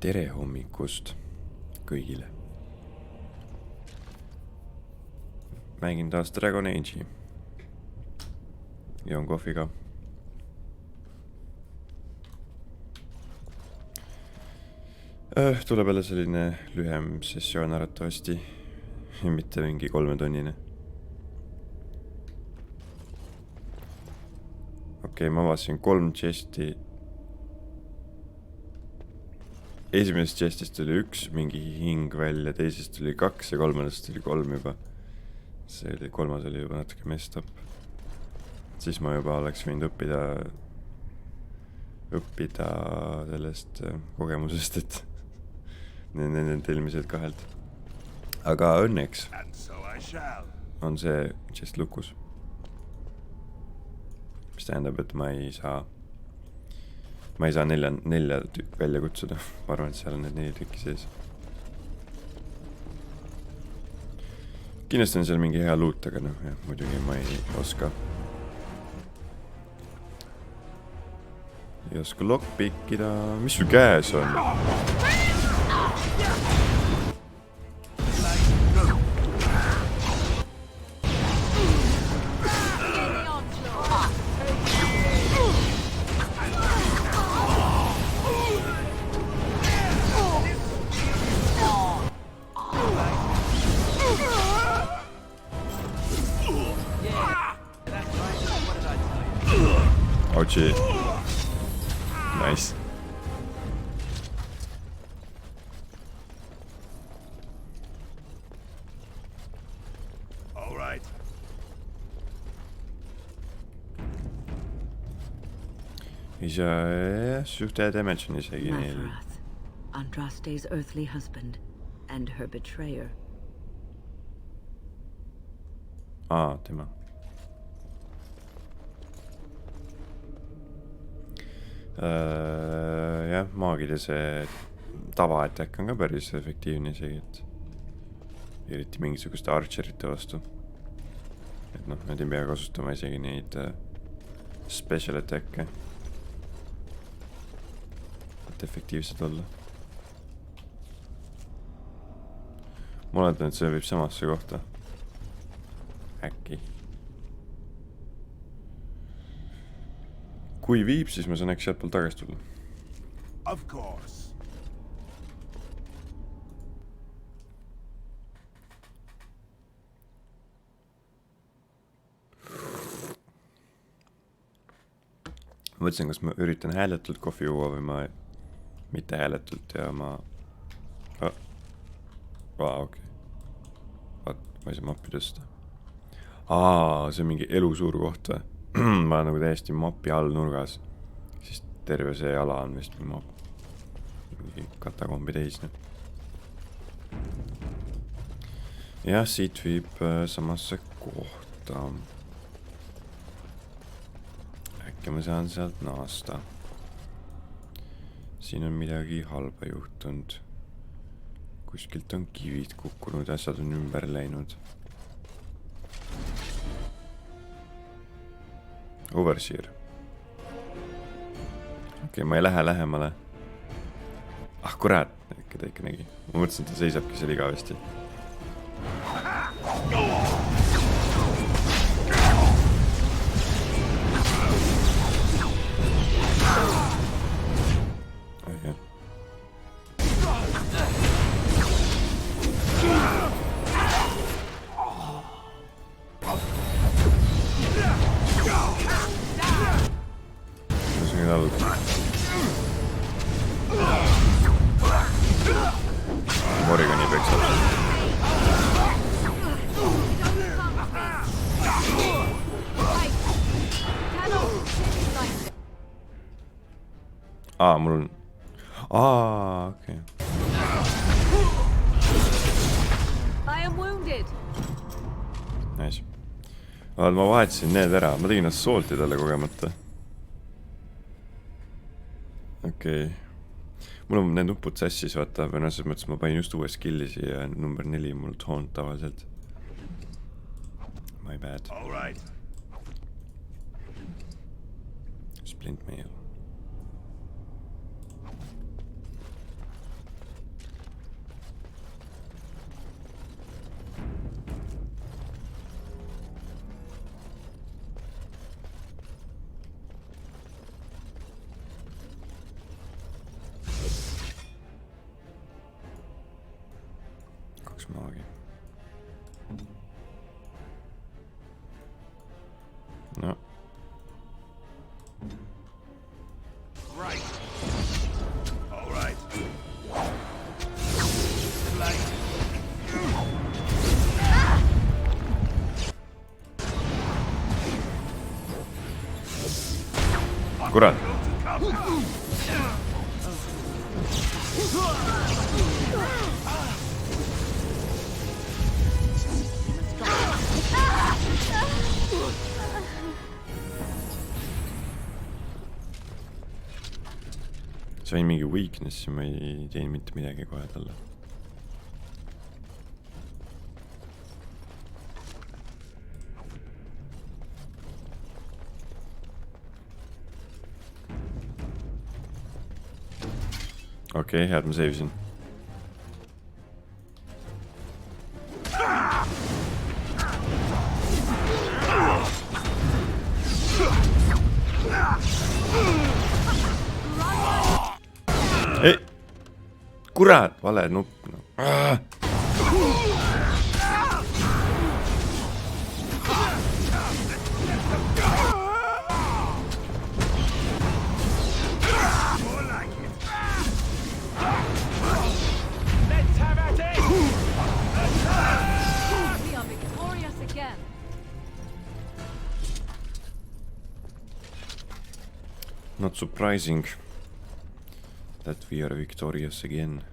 tere hommikust kõigile. Mängin taas Dragon Age'i. Joon kohvi ka. Tuleb jälle selline lühem sessioon arvatavasti. Mitte mingi 3-tunnine. Okei, ma avasin 3 chesti. Esimesest chestist tuli 1 mingi hing välja, teisest tuli 2 ja kolmandast tuli 3 juba. See oli, 3. oli juba natuke messed up. Siis ma juba oleks võinud õppida sellest kogemusest, et need eelmised 2. Aga õnneks on see chest lukus. Mis tähendab, et ma ei saa 4 välja kutsuda. Ma arvan, et seal on need 4 tükki sees. Kindlasti on seal mingi hea loot, aga noh, muidugi ma ei oska. Ei oska lockpickida. Mis sul käes on? Ouchie. Nice. All right. Suht hea damage on isegi neil. Andraste's earthly husband and her betrayer. Tema. Jah, maagide see tava-attack on ka päris efektiivne isegi, et eriti mingisuguste archerite vastu. Et noh, nad ei pea kasutama isegi neid special attack'e, et efektiivsed olla. Ma oletan, et see viib samasse kohta. Äkki. Kui viib, siis ma saan äkki sealt poolt tagasi tulla. Of course. Ma mõtlesin, kas ma üritan hääletult kohvi juua või ma mitte hääletult ja ma... okei. Vaat, ma ei saa mappi tõsta. See on mingi elusuur koht või? Ma olen nagu täiesti mapi all nurgas. Siis terve see ala on vist mingi katakombi teisne. Jah, siit viib samasse kohta. Äkki ma saan sealt naasta. Siin on midagi halba juhtunud. Kuskilt on kivid kukkunud, asjad on ümber läinud. Overseer. Okei, ma ei lähe lähemale. Kurat, äkki ta ikka nägi. Ma mõtlesin, et ta seisabki seal igavesti. Morgani peaks olla. Mul on... okei. Nice. Ma vahetasin need ära. Ma tegin assaulti talle kogemata. Okei. Mul on need nupud sassis, vaata, või selles mõttes ma panin just uue skilli siia, number 4 mul taunt tavaliselt. My bad. All right. Splint mail. 2 maagi. No. Right. All right. Kurat. Sain mingi weakness ja ma ei teinud mitte midagi kohe talle. Okei, head ma seivisin. Ei! Kurat, vale nupp. No. Let's have at it. We are victorious again. Not surprising that we are victorious again.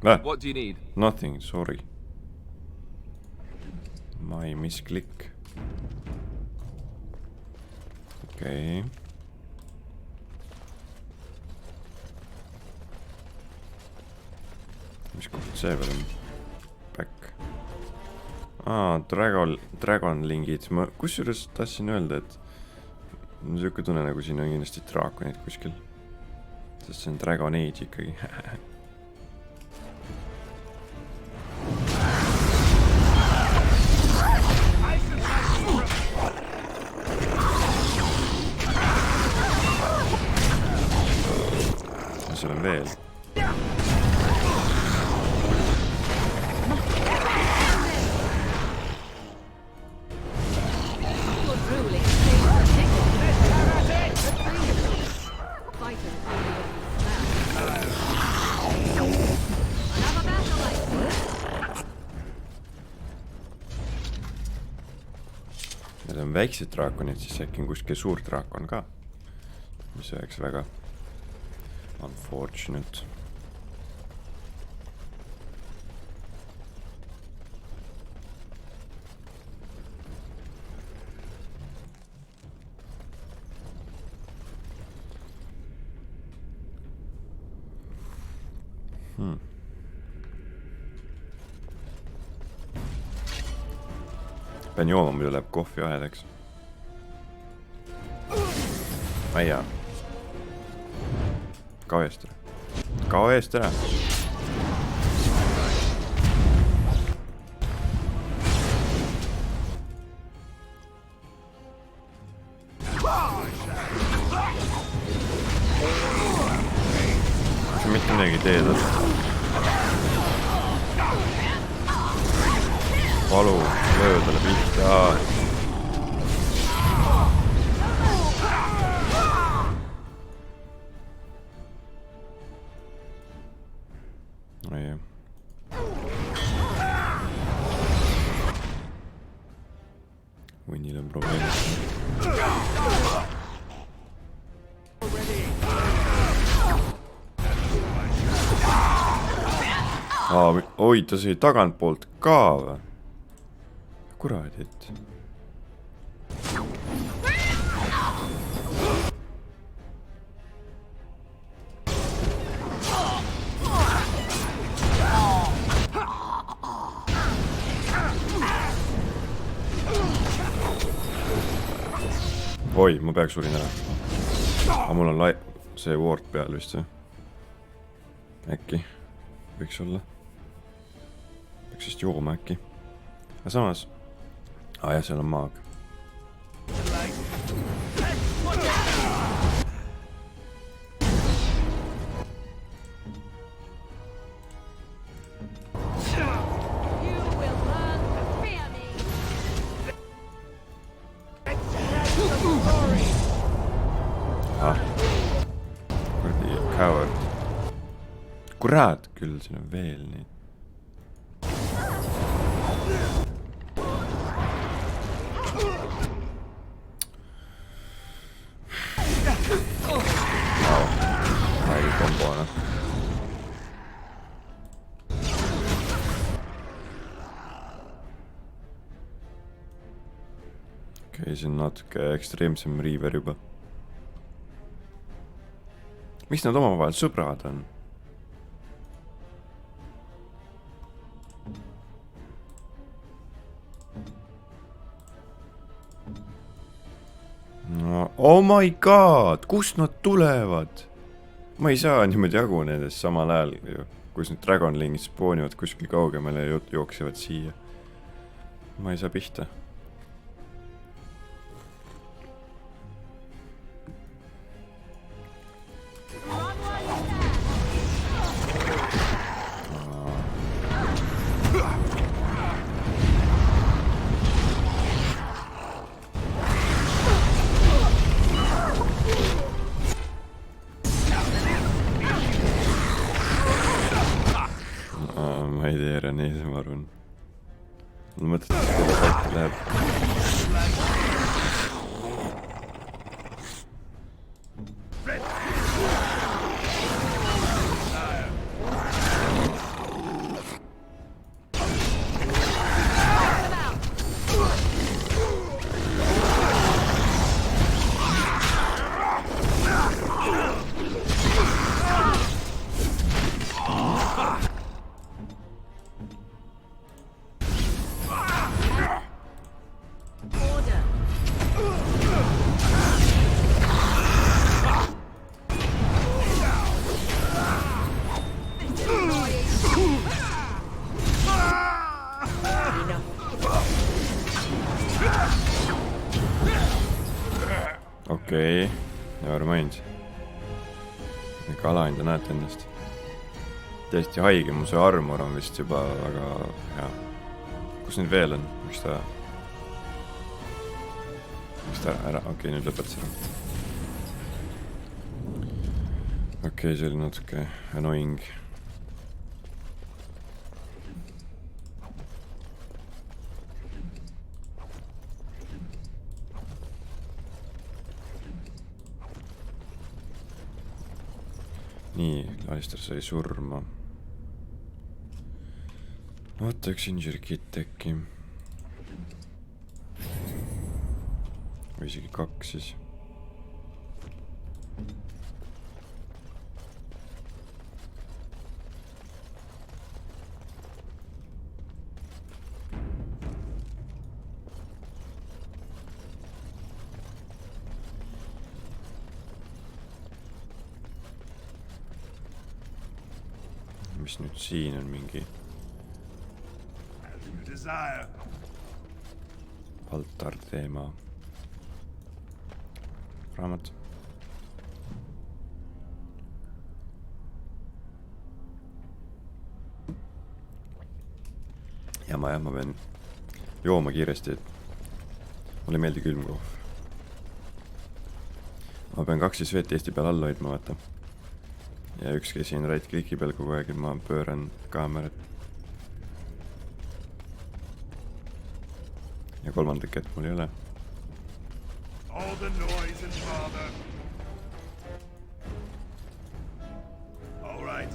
Ah, What do you need? nothing, sorry. My misclick. Okei. Mis koht see veel on? Back. Dragonlingid. Ma kusjuures tahtsin öelda, et mul on siuke tunne, nagu siin on kindlasti draakonid kuskil. Sest see on Dragon Age ikkagi. Ja seal on veel. Good ruling saves the chicken. Let's have at it. Fighters another battle like this. Need on väiksed draakonid, siis äkki on kuskil suur draakon ka. Mis oleks väga unfortunate. Pean jooma, muidu läheb kohvi ahedaks. Aia. Kao eest ära. Kao eest ära. See mitte midagi teed on. Palu, löö talle pihta. No jah. Võnnil on probleem. Oi, ta sai tagantpoolt ka või? Kuradit. Oi, ma peaks surin ära. Aga mul on see ward peal vist või? Äkki võiks olla. Peaks vist jooma äkki. Aga samas jah, seal on maag. kurat, küll siin on veel neid. Aegi kombona. Okei, see on natuke ekstreemsem riiver juba. Miks nad omavahel sõbrad on? No, oh my god, kust nad tulevad? Ma ei saa niimoodi jagu nendest samal ajal, kus need dragonlingid spoonivad kuskil kaugemale ja jooksevad siia. Ma ei saa pihta. Ma ei tea, Rene, ma arvan. Mul mõtled, et kelle paika läheb. Okei, never mind. Ikka alahinda näete endast. Täiesti haige, mu see armor on vist juba väga hea. Kus nüüd veel on? Miks ta ära? Okei, nüüd lõpetas ära. Okei, see oli natuke annoying. Nii, Laister sai surma. Vaata üks injury kit äkki. Või isegi 2 siis. Mis nüüd siin on mingi altar teema. Raamat. Ja ma pean jooma kiiresti, et mulle ei meeldi külmkohv. Ma pean 2 veet Eesti peal all hoidma, vaata. Ja üks käisin right click'i peal kogu aeg, et ma pööran kaamerat. Ja kolmandat kätt mul ei ole. All the noise and bother. All right.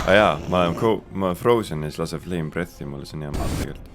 Jaa, ma olen frozen ja siis lase flame breath'i mulle, see on hea maal tegelikult.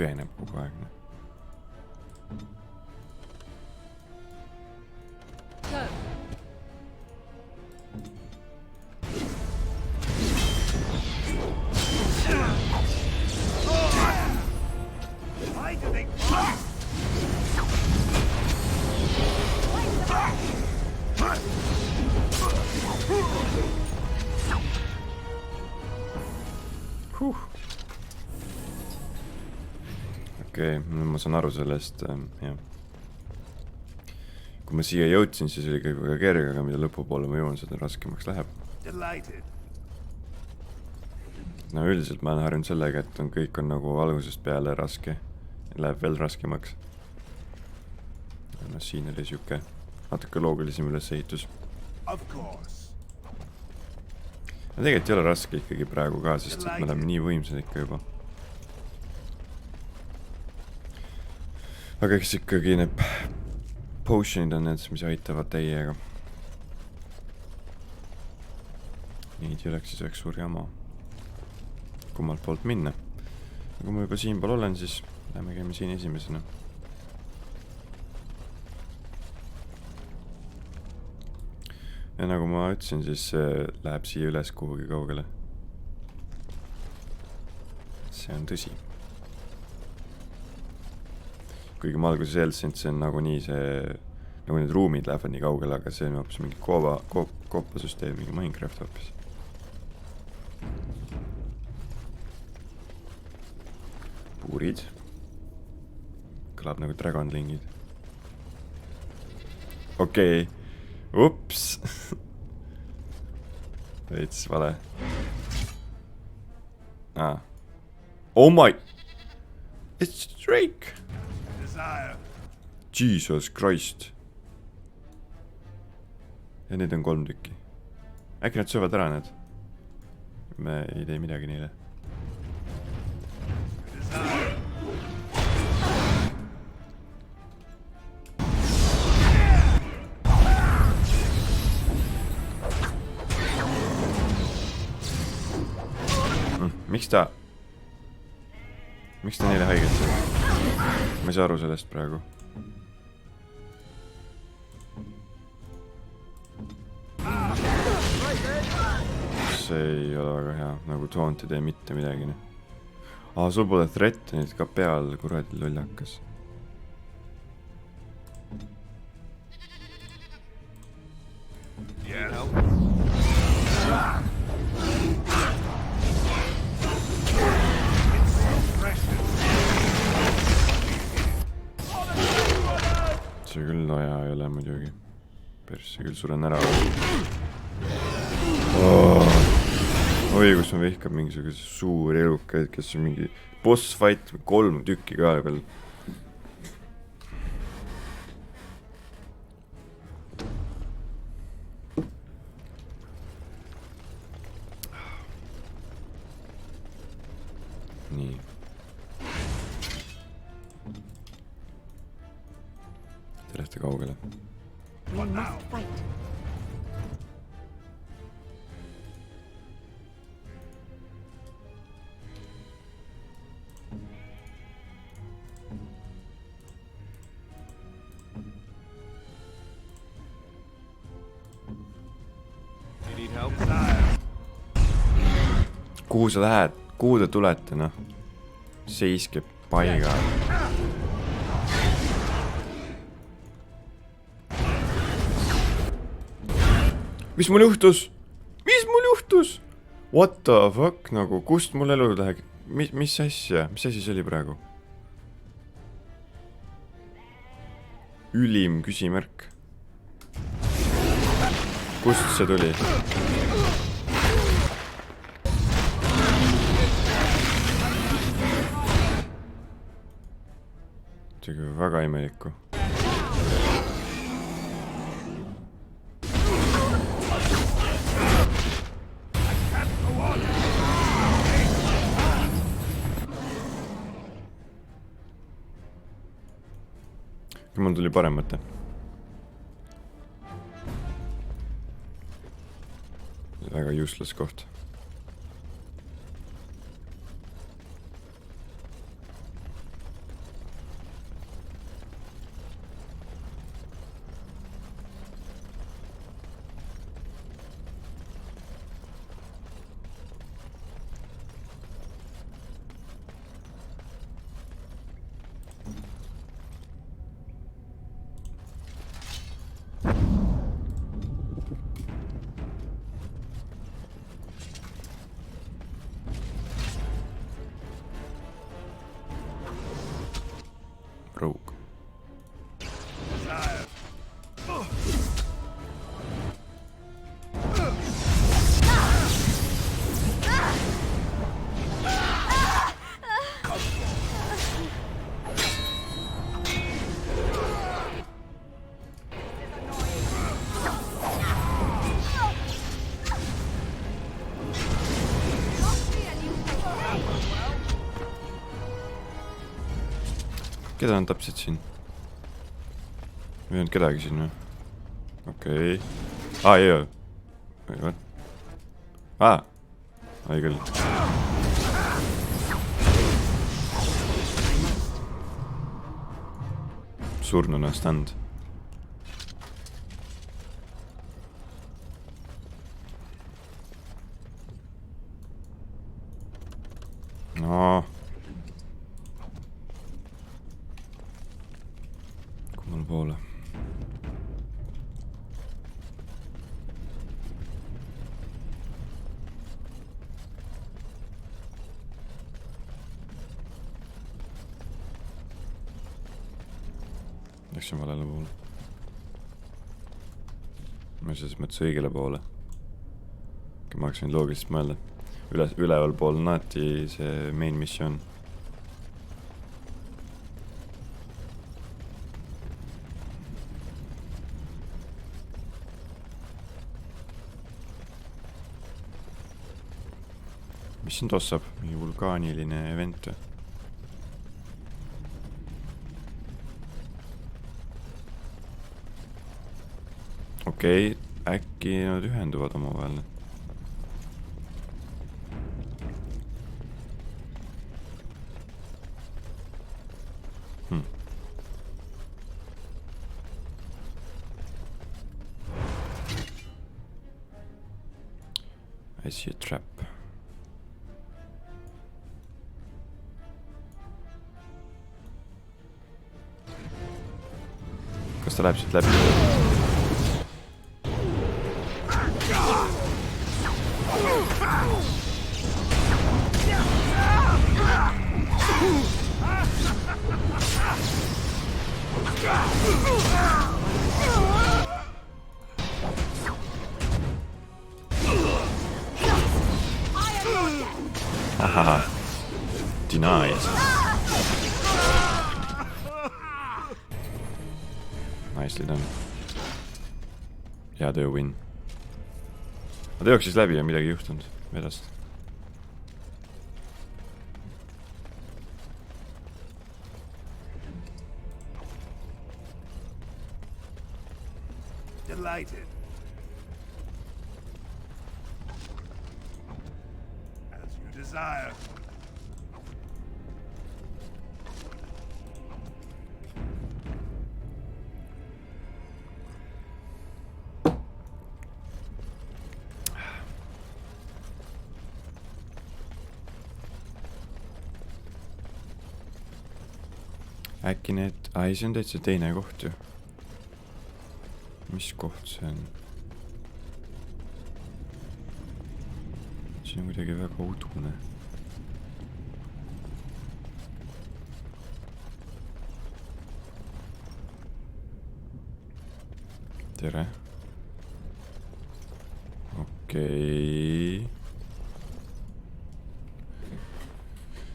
põgeneb kogu aeg. Go. Why do they fight? Okei, ma saan aru sellest, jah. Kui ma siia jõudsin, siis oli kõik väga kerge, aga mida lõpupoole ma jõuan, seda raskemaks läheb. Delighted. No üldiselt ma olen harjunud sellega, et kõik on nagu algusest peale raske. Läheb veel raskemaks. No siin oli siuke natuke loogilisem ülesehitus. Of course. Ja tegelikult ei ole raske ikkagi praegu ka, sest et me oleme nii võimsad ikka juba. Aga eks ikkagi need potionid on need, mis aitavad täiega. Neid ei oleks, siis oleks suur jama. Kummalt poolt minna. Ja kui ma juba siin pool olen, siis lähme käime siin esimesena. Ja nagu ma ütlesin, siis läheb siia üles kuhugi kaugele. See on tõsi. Kuigi ma alguses eeldasin, et see on nagu nii see, nagu need ruumid lähevad nii kaugele, aga see on hoopis mingi koopasüsteem, mingi Minecraft hoopis. Puurid. Kõlab nagu dragonlingid. Okei. Ups. Veits vale. Oh my. It's Drake. Desire. Jesus Christ. Ja neid on 3 tükki. Äkki nad söövad ära need? Me ei tee midagi neile. Miks ta neile haiget teeb? Ma ei saa aru sellest praegu. See ei ole väga hea, nagu taunt ei tee mitte midagi. Sul pole threatenid ka peal, kuradi lollakas. See küll aja ei ole muidugi. Persse küll suren ära. Oi, kus ma vihkab mingisuguse suuri elukaid, kes on mingi boss fight 3 tükki ka veel. Nii. Te lähete kaugele. We must fight. Kuhu sa lähed? Kuhu te tulete, noh? Seiske paiga. Mis mul juhtus? Mis mul juhtus? What the fuck? Nagu, kust mul elu läheb? Mis asja? Mis asi see oli praegu? Ülim küsimärk. Kust see tuli? Tegi väga imelikku. Mul tuli parem mõte. Väga useless koht. Rogue. Keda on täpselt siin? Ei olnud kedagi siin või? Okei. Ei ole. What? Ai küll. Surnuna stand. No. Kummal poole? Läksin valele poole. Ma selles mõttes õigele poole. Ma oleks võinud loogiliselt mõelda. Üleval pool on alati see main missioon. Mis siin tossab? Mingi vulkaaniline event või? Okei, äkki nad ühenduvad omavahel. I see a trap. Kas ta läheb siit läbi? Haha. Denied. Nicely done. Hea töö, win. Ma ta jooksis läbi ja midagi juhtunud vedast. Delighted. As you desire. Äkki need... Ai, see on täitsa teine koht ju. Mis koht see on? See on kuidagi väga udune. Tere. Okei.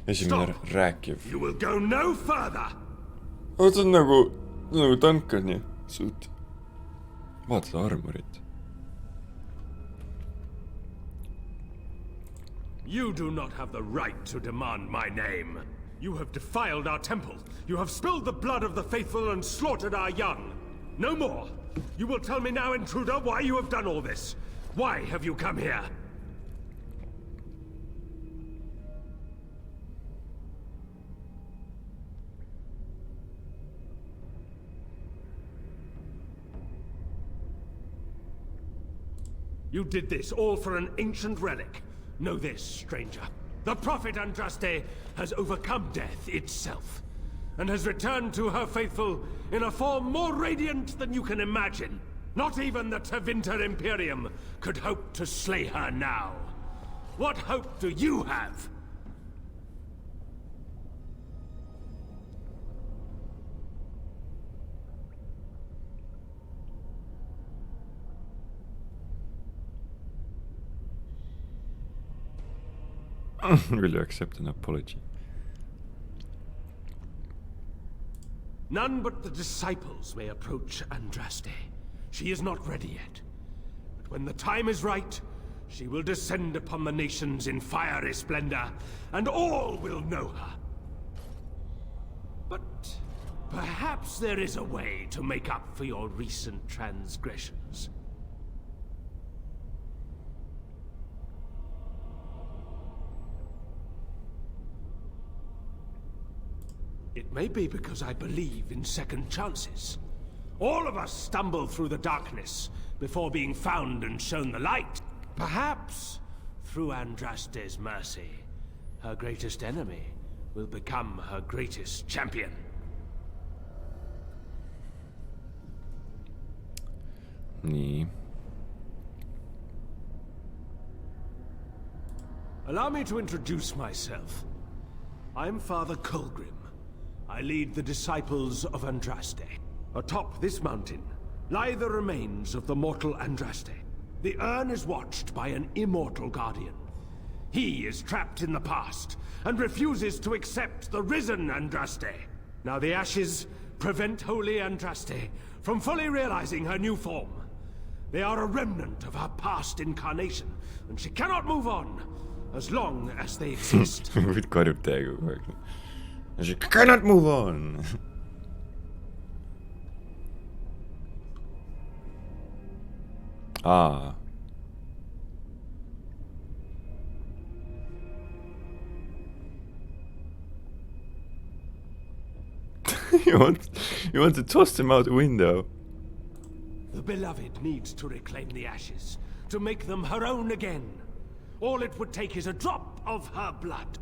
Esimene rääkiv. You will go no further. See on nagu tank on ju. Suut. Vaata seda armorit. You do not have the right to demand my name. You have defiled our temple. You have spilled the blood of the faithful and slaughtered our young. No more. You will tell me now, intruder, why you have done all this. Why have you come here? You did this all for an ancient relic. Know this, stranger. The prophet Andraste has overcome death itself, and has returned to her faithful in a form more radiant than you can imagine. Not even the Tevinter Imperium could hope to slay her now. What hope do you have? Will you accept an apology? None but the disciples may approach Andraste. She is not ready yet. But when the time is right, she will descend upon the nations in fiery splendor, and all will know her. But perhaps there is a way to make up for your recent transgressions. It may be because I believe in second chances. All of us stumble through the darkness before being found and shown the light. Perhaps, through Andraste's mercy, her greatest enemy will become her greatest champion. Nee. Allow me to introduce myself. I'm Father Colgrim. I lead the disciples of Andraste. Atop this mountain lie the remains of the mortal Andraste. The urn is watched by an immortal guardian. He is trapped in the past and refuses to accept the risen Andraste. Now the ashes prevent holy Andraste from fully realizing her new form. They are a remnant of her past incarnation, and she cannot move on as long as they exist. Võid karjub täiega kogu aeg. She cannot move on. Ah. you want to toss them out the window. The beloved needs to reclaim the ashes, to make them her own again. All it would take is a drop of her blood.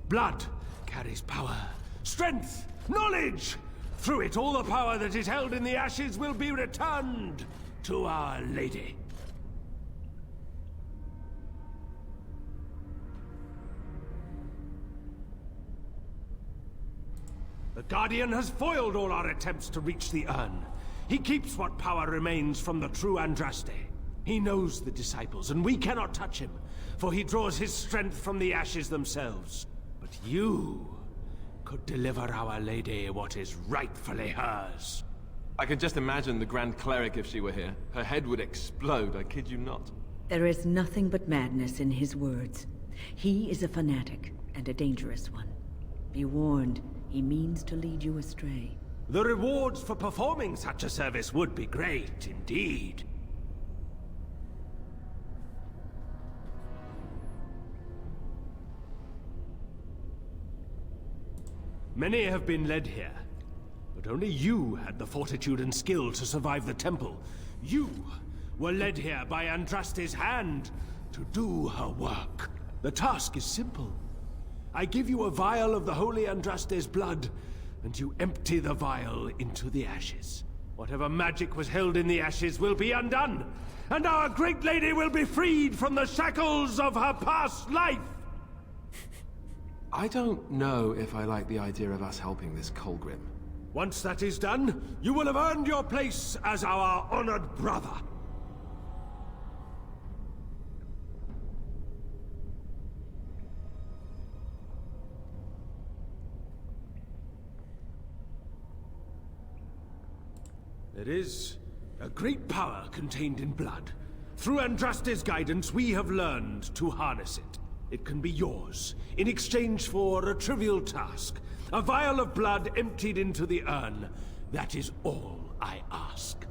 Blood carries power, strength, knowledge. Through it, all the power that is held in the ashes will be returned to Our Lady. The Guardian has foiled all our attempts to reach the urn. He keeps what power remains from the true Andraste. He knows the disciples, and we cannot touch him, for he draws his strength from the ashes themselves. But you could deliver Our Lady what is rightfully hers. I can just imagine the Grand Cleric if she were here. Her head would explode, I kid you not. There is nothing but madness in his words. He is a fanatic, and a dangerous one. Be warned, he means to lead you astray. The rewards for performing such a service would be great, indeed. Many have been led here, but only you had the fortitude and skill to survive the temple. You were led here by Andraste's hand to do her work. The task is simple. I give you a vial of the holy Andraste's blood, and you empty the vial into the ashes. Whatever magic was held in the ashes will be undone, and our great lady will be freed from the shackles of her past life! I don't know if I like the idea of us helping this Colgrim. Once that is done, you will have earned your place as our honored brother. There is a great power contained in blood. Through Andraste's guidance, we have learned to harness it. It can be yours, in exchange for a trivial task. A vial of blood emptied into the urn. That is all I ask.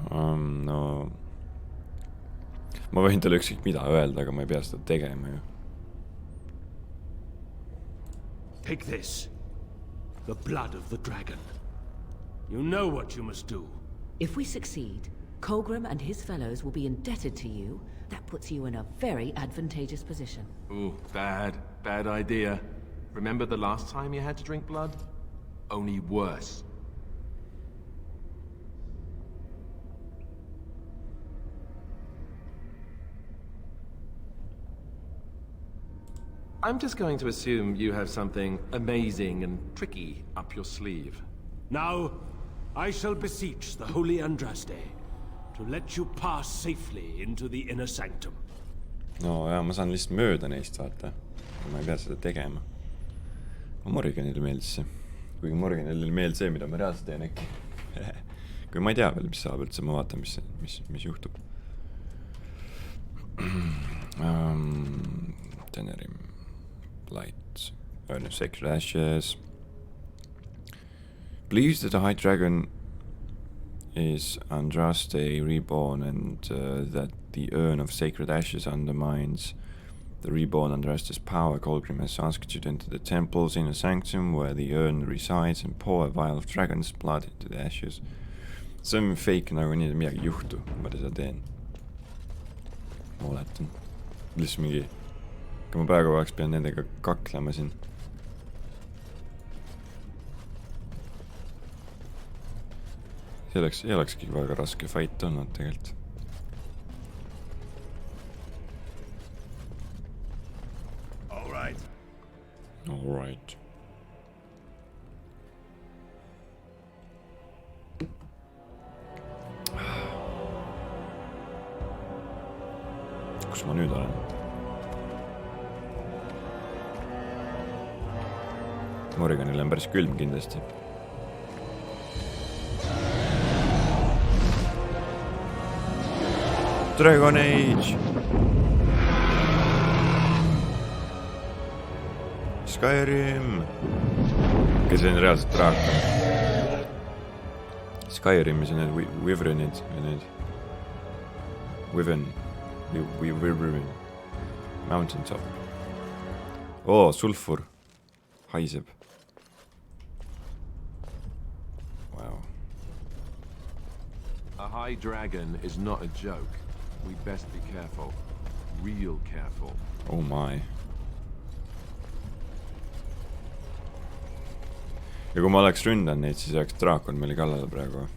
No... Ma võin talle ükskõik mida öelda, aga ma ei pea seda tegema ju. Take this. The blood of the dragon. You know what you must do. If we succeed, Colgrim and his fellows will be indebted to you. That puts you in a very advantageous position. Ooh, bad idea. Remember the last time you had to drink blood? only worse. I'm just going to assume you have something amazing and tricky up your sleeve. Now, I shall beseech the holy Andraste to let you pass safely into the inner sanctum. No jaa, ma saan lihtsalt mööda neist, vaata. Ma ei pea seda tegema. Morganile meeldis see. Kuigi Morganile meeldis see, mida ma reaalselt teen äkki. Kui ma ei tea veel, mis saab üldse, ma vaatan, mis juhtub. Tenerim. Light. Urn of Sacred Ashes. Believes that the High Dragon is Andraste reborn and that the Urn of Sacred Ashes undermines the reborn Andraste's power. Colgrim has asked you to enter the temple's inner sanctum where the urn resides and pour a vial of dragon's blood into the ashes. See on fake nagu nii, et midagi juhtu, kui ma seda teen. Ma oletan. Lihtsalt mingi... Kui ma praegu peaks pean nendega kaklema siin. See olekski väga raske fight olnud tegelikult. All right. All right. Kus ma nüüd olen? Morganile on päris külm kindlasti. Dragon Age! Skyrim! Kes on reaalselt draak. Skyrimis on need wyvernid ja need Wyvern. Mountain top. Oo, sulfur. Haiseb. Wow. A high dragon is not a joke. We'd best be careful. Real careful. Oh my. Ja kui ma oleks ründan neid, siis oleks draakon meile kallal praegu.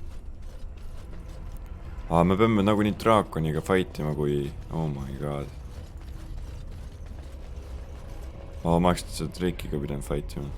Me peame nagu nii draakoniga fightima kui... Oh my god. Ma oleks seda trikiga pidanud fightima.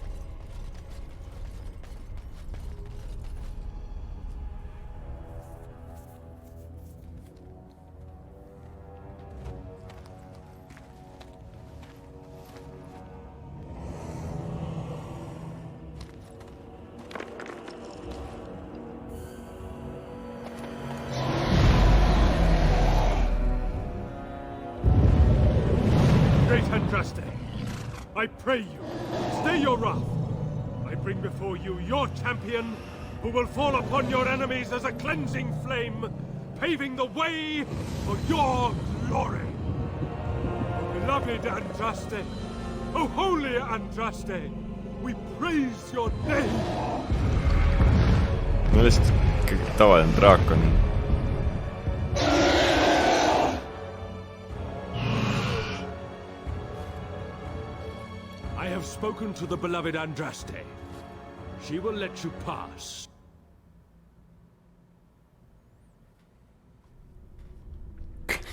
I pray you, stay your wrath. I bring before you your champion, who will fall upon your enemies as a cleansing flame, paving the way for your glory. O beloved Andraste, O holy Andraste, we praise your name. No lihtsalt tavaline draakon. I have spoken to the beloved Andraste. She will let you pass.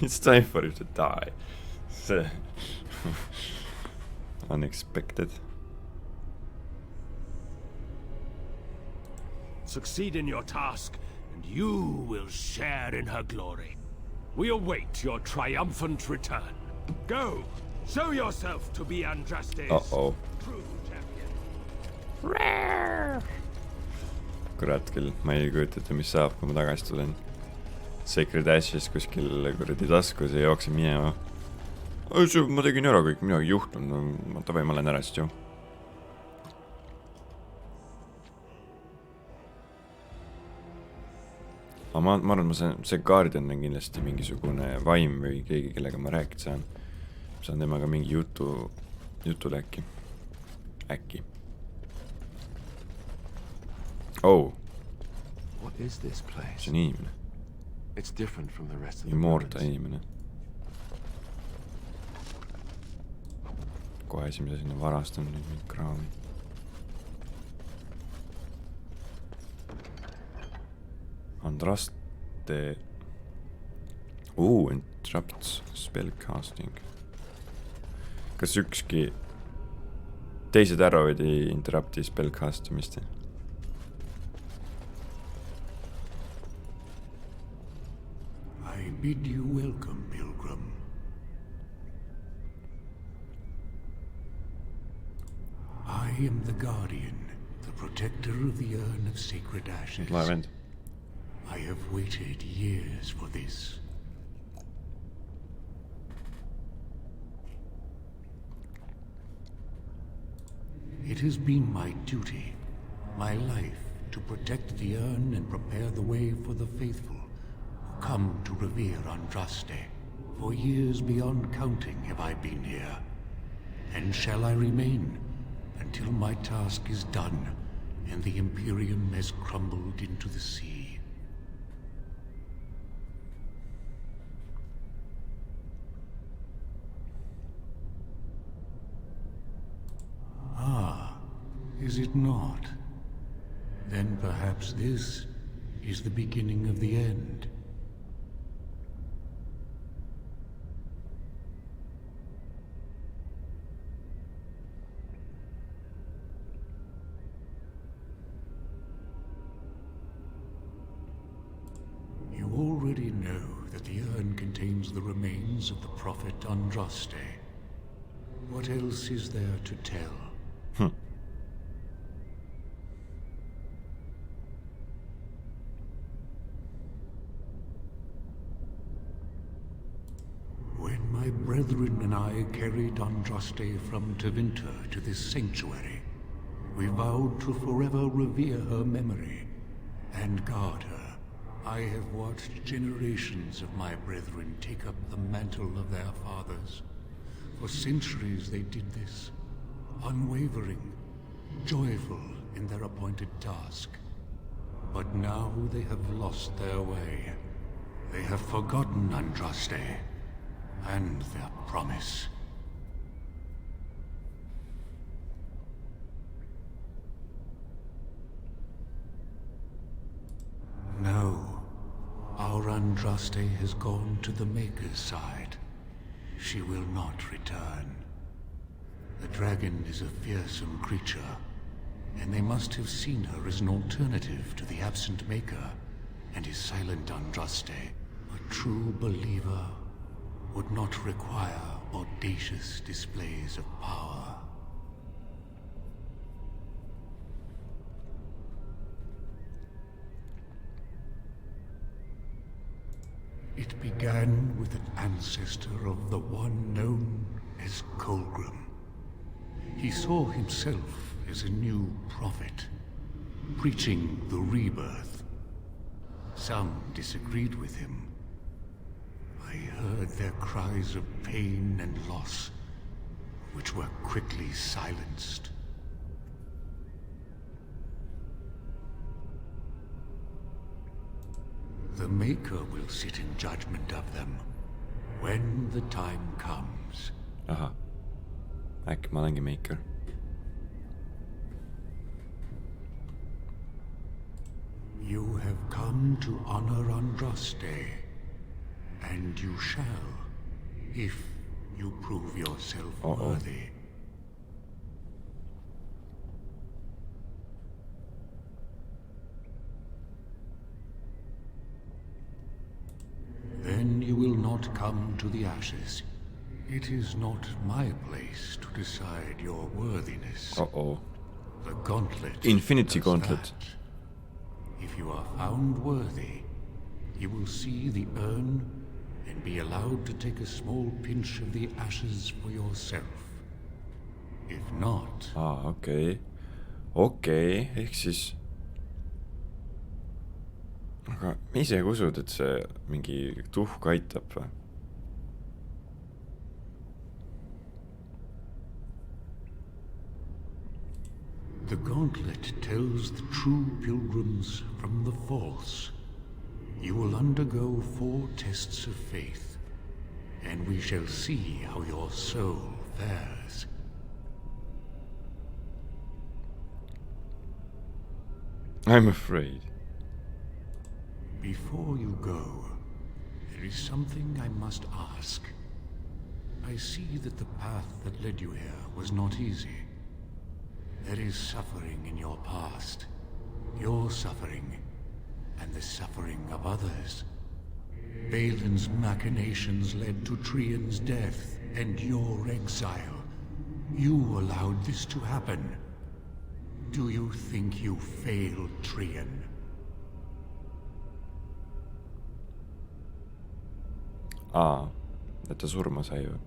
It's time for you to die. Unexpected. Succeed in your task, and you will share in her glory. We await your triumphant return. Go! Show yourself to be Andraste's true champion. Kurat küll, ma ei kujuta ette, mis saab, kui ma tagasi tulen. Sacred Ashes kuskil kuradi taskus ja jooksin minema. Ma tegin ära kõik, midagi juhtunud. No, tavai, ma olen ära siis ju. Aga ma arvan, see Guardian on kindlasti mingisugune vaim või keegi, kellega ma rääkida saan. Saan temaga mingi jutule äkki. Äkki. Oh. What is this place? See on inimene. It's different from the rest of the Immorta ruins. inimene. Kohe esimese sinna varastan nüüd mind kraami. Andraste. Interrupts spellcasting. Kas ükski teised arrow'id ei interrupti spellcast imist? I bid you welcome, pilgrim. I am the guardian, the protector of the urn of sacred ashes. Lae vend. I have waited years for this. It has been my duty, my life, to protect the urn and prepare the way for the faithful who come to revere Andraste. For years beyond counting have I been here, and shall I remain until my task is done and the Imperium has crumbled into the sea. Ah, is it not? Then perhaps this is the beginning of the end. You already know that the urn contains the remains of the prophet Andraste. What else is there to tell? When my brethren and I carried Andraste from Tevinter to this sanctuary, we vowed to forever revere her memory and guard her. I have watched generations of my brethren take up the mantle of their fathers. For centuries they did this, unwavering, joyful in their appointed task. But now they have lost their way. They have forgotten Andraste and their promise. No, our Andraste has gone to the Maker's side. She will not return. The dragon is a fearsome creature, and they must have seen her as an alternative to the absent Maker and his silent Andraste. A true believer would not require audacious displays of power. It began with an ancestor of the one known as Colgrim. He saw himself as a new prophet, preaching the rebirth. Some disagreed with him. I heard their cries of pain and loss, which were quickly silenced. The Maker will sit in judgment of them when the time comes. Ahah. Äkki ma olengi Maker. You have come to honor Andraste, and you shall, if you prove yourself worthy. Then you will not come to the ashes. It is not my place to decide your worthiness. The gauntlet. Infinity does gauntlet. that. If you are found worthy, you will see the urn and be allowed to take a small pinch of the ashes for yourself. If not... okei, ehk siis... Aga ise usud, et see mingi tuhka aitab või? The gauntlet tells the true pilgrims from the false. You will undergo 4 tests of faith, and we shall see how your soul fares. I'm afraid. Before you go, there is something I must ask. I see that the path that led you here was not easy. There is suffering in your past. Your suffering, and the suffering of others. Balin's machinations led to Trian's death and your exile. You allowed this to happen. Do you think you failed Trian? Et ta surma sai või?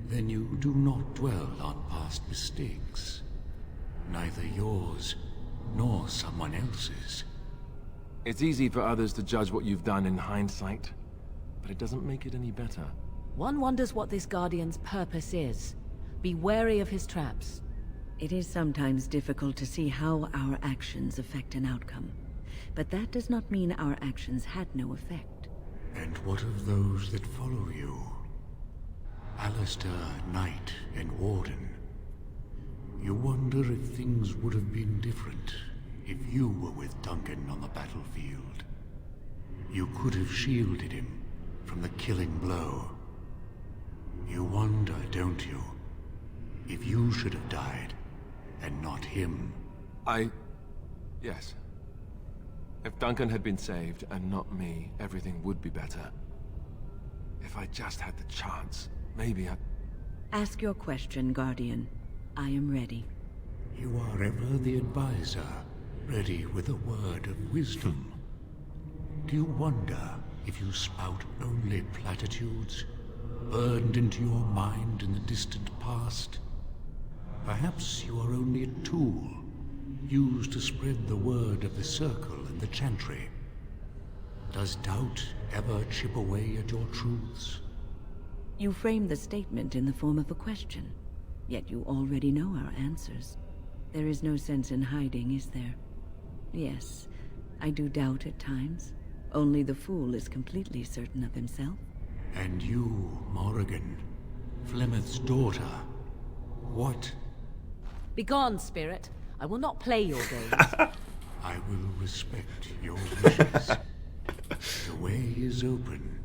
Then you do not dwell on past mistakes. Neither yours, nor someone else's. It's easy for others to judge what you've done in hindsight, but it doesn't make it any better. One wonders what this Guardian's purpose is. Be wary of his traps. It is sometimes difficult to see how our actions affect an outcome. But that does not mean our actions had no effect. And what of those that follow you? Alistair, Knight, and Warden. You wonder if things would have been different if you were with Duncan on the battlefield. You could have shielded him from the killing blow. You wonder, don't you, if you should have died and not him? Yes. If Duncan had been saved and not me, everything would be better. If I just had the chance, maybe I... Ask your question, Guardian. I am ready. You are ever the advisor, ready with a word of wisdom. Do you wonder if you spout only platitudes, burned into your mind in the distant past? Perhaps you are only a tool, used to spread the word of the Circle and the Chantry. Does doubt ever chip away at your truths? You frame the statement in the form of a question, yet you already know our answers. There is no sense in hiding, is there? Yes, I do doubt at times. Only the fool is completely certain of himself. And you, Morrigan, Flemeth's daughter, what? Begone, spirit. I will not play your games. I will respect your wishes. The way is open.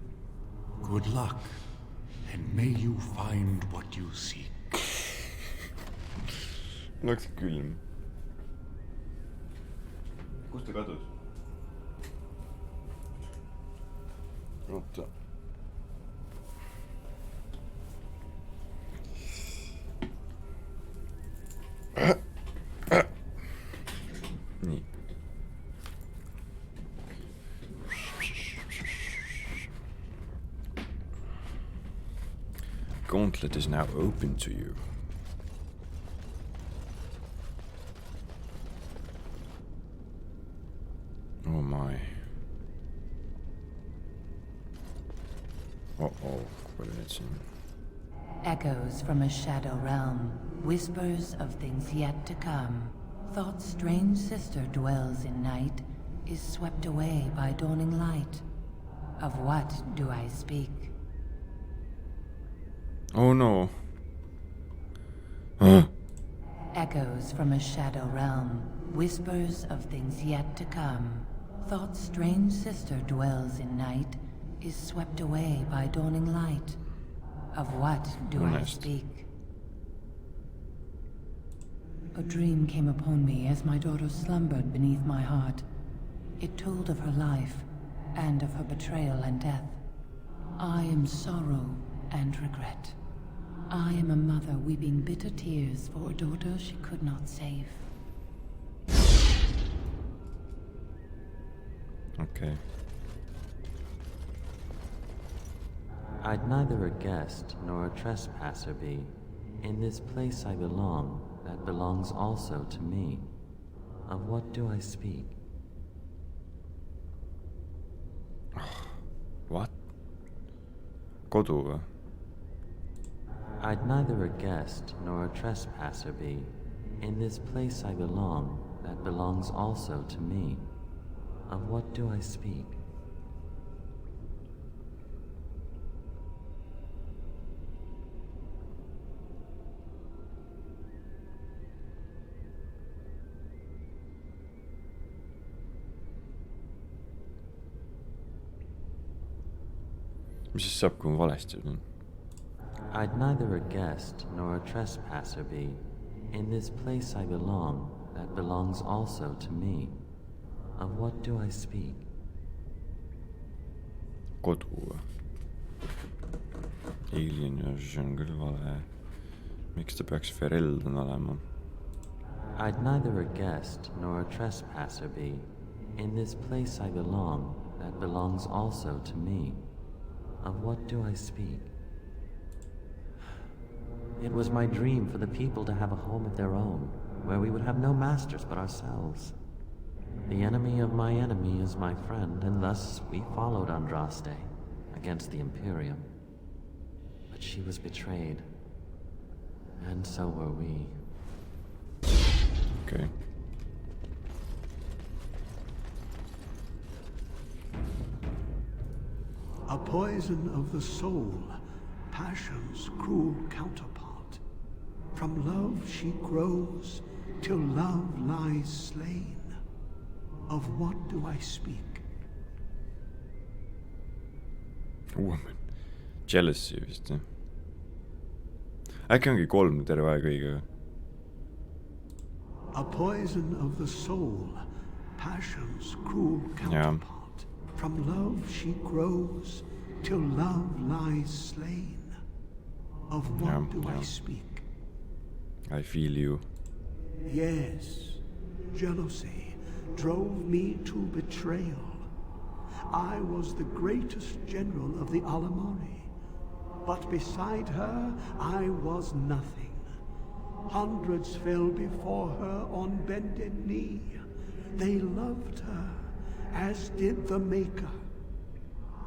Good luck, and may you find what you seek. Mul läks külm. Kus ta kadus? Oota. Nii. Gauntlet is now open to you. Oh my. Uh-oh, what did it seem? Echoes from a shadow realm, whispers of things yet to come. Thought's strange sister dwells in night, is swept away by dawning light. Of what do I speak? Oh no. Echoes from a shadow realm, whispers of things yet to come. Thought's strange sister dwells in night, is swept away by dawning light. Of what do I speak? A dream came upon me as my daughter slumbered beneath my heart. It told of her life, and of her betrayal and death. I am sorrow and regret. I am a mother weeping bitter tears for a daughter she could not save. Okay. I'd neither a guest nor a trespasser be. In this place I belong, that belongs also to me. Of what do I speak? What? Kodu või? I'd neither a guest nor a trespasser be. In this place I belong, that belongs also to me. Of what do I speak? mis siis saab, kui ma valesti ütlen? I'd neither a guest nor a trespasser be. In this place I belong, that belongs also to me. Of what do I speak? Kodu või? Alien ja see on küll vale. Miks ta peaks Fereldan olema? I'd neither a guest nor a trespasser be. In this place I belong, that belongs also to me. Of what do I speak? It was my dream for the people to have a home of their own, where we would have no masters but ourselves. The enemy of my enemy is my friend, and thus we followed Andraste against the Imperium. But she was betrayed, and so were we. Okay. A poison of the soul, passion's cruel counterpart. From love she grows, till love lies slain. Of what do I speak? Woman. Jealousy vist, jah? Äkki ongi 3 terve aeg õige või? A poison of the soul, passion's cruel counterpart. From love she grows, till love lies slain. Of what do I speak? I feel you. Yes, jealousy drove me to betrayal. I was the greatest general of the Alamari, but beside her I was nothing. Hundreds fell before her on bended knee. They loved her, as did the Maker.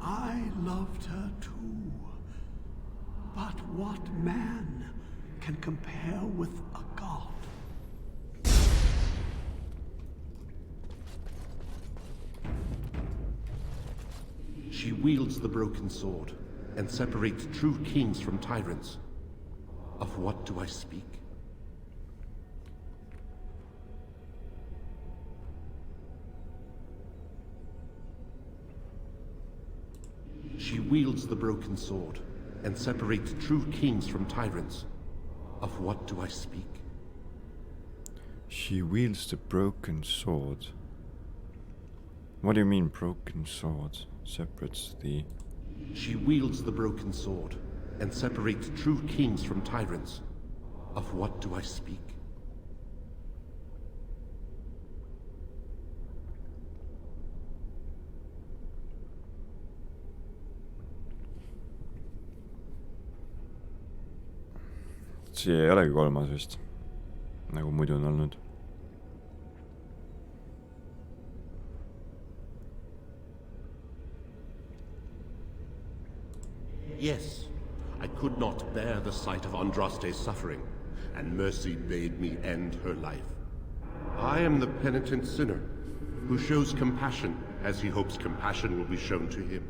I loved her too. But what man can compare with a god? She wields the broken sword and separates true kings from tyrants. Of what do I speak? She wields the broken sword and separates true kings from tyrants. Of what do I speak? She wields the broken sword. What do you mean broken sword? Separates the... She wields the broken sword and separates true kings from tyrants. Of what do I speak? See ei olegi 3. vist, nagu muidu on olnud. Yes, I could not bear the sight of Andraste's suffering, and mercy bade me end her life. I am the penitent sinner, who shows compassion as he hopes compassion will be shown to him.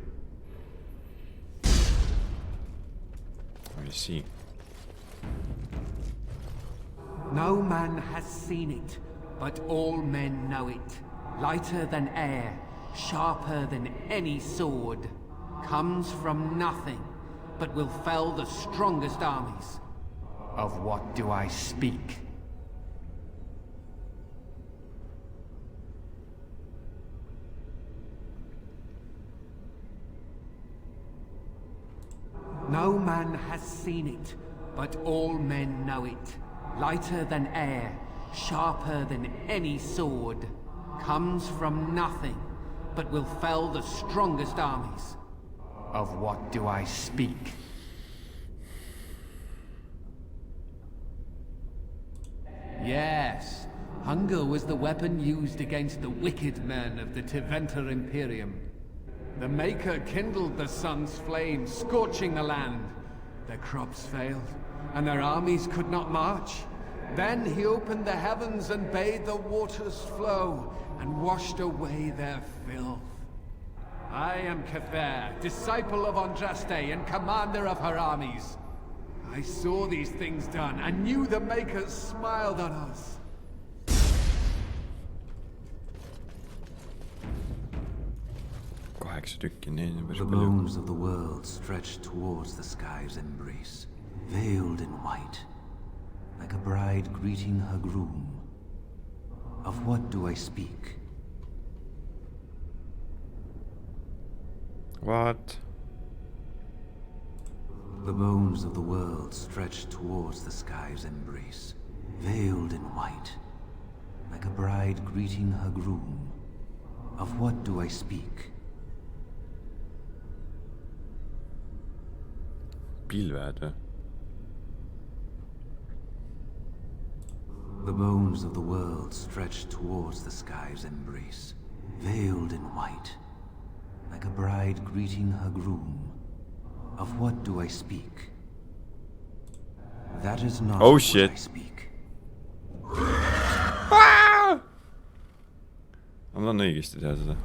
I see. No man has seen it, but all men know it. Lighter than air, sharper than any sword. Comes from nothing, but will fell the strongest armies. Of what do I speak? No man has seen it, but all men know it. Lighter than air, sharper than any sword. Comes from nothing, but will fell the strongest armies. Of what do I speak? Yes, hunger was the weapon used against the wicked men of the Tevinter Imperium. The Maker kindled the sun's flame, scorching the land. Their crops failed, and their armies could not march. Then he opened the heavens and bade the waters flow, and washed away their filth. I am Kether, disciple of Andraste and commander of her armies. I saw these things done, and knew the Makers smiled on us. The bones of the world stretched towards the sky's embrace, veiled in white, like a bride greeting her groom. Of what do I speak? What? The bones of the world stretched towards the sky's embrace, veiled in white, like a bride greeting her groom. Of what do I speak? Pilved või? The bones of the world stretched towards the sky's embrace, veiled in white, like a bride greeting her groom. Of what do I speak? That is not Oh shit. what I speak. Ma tahan õigesti teha seda.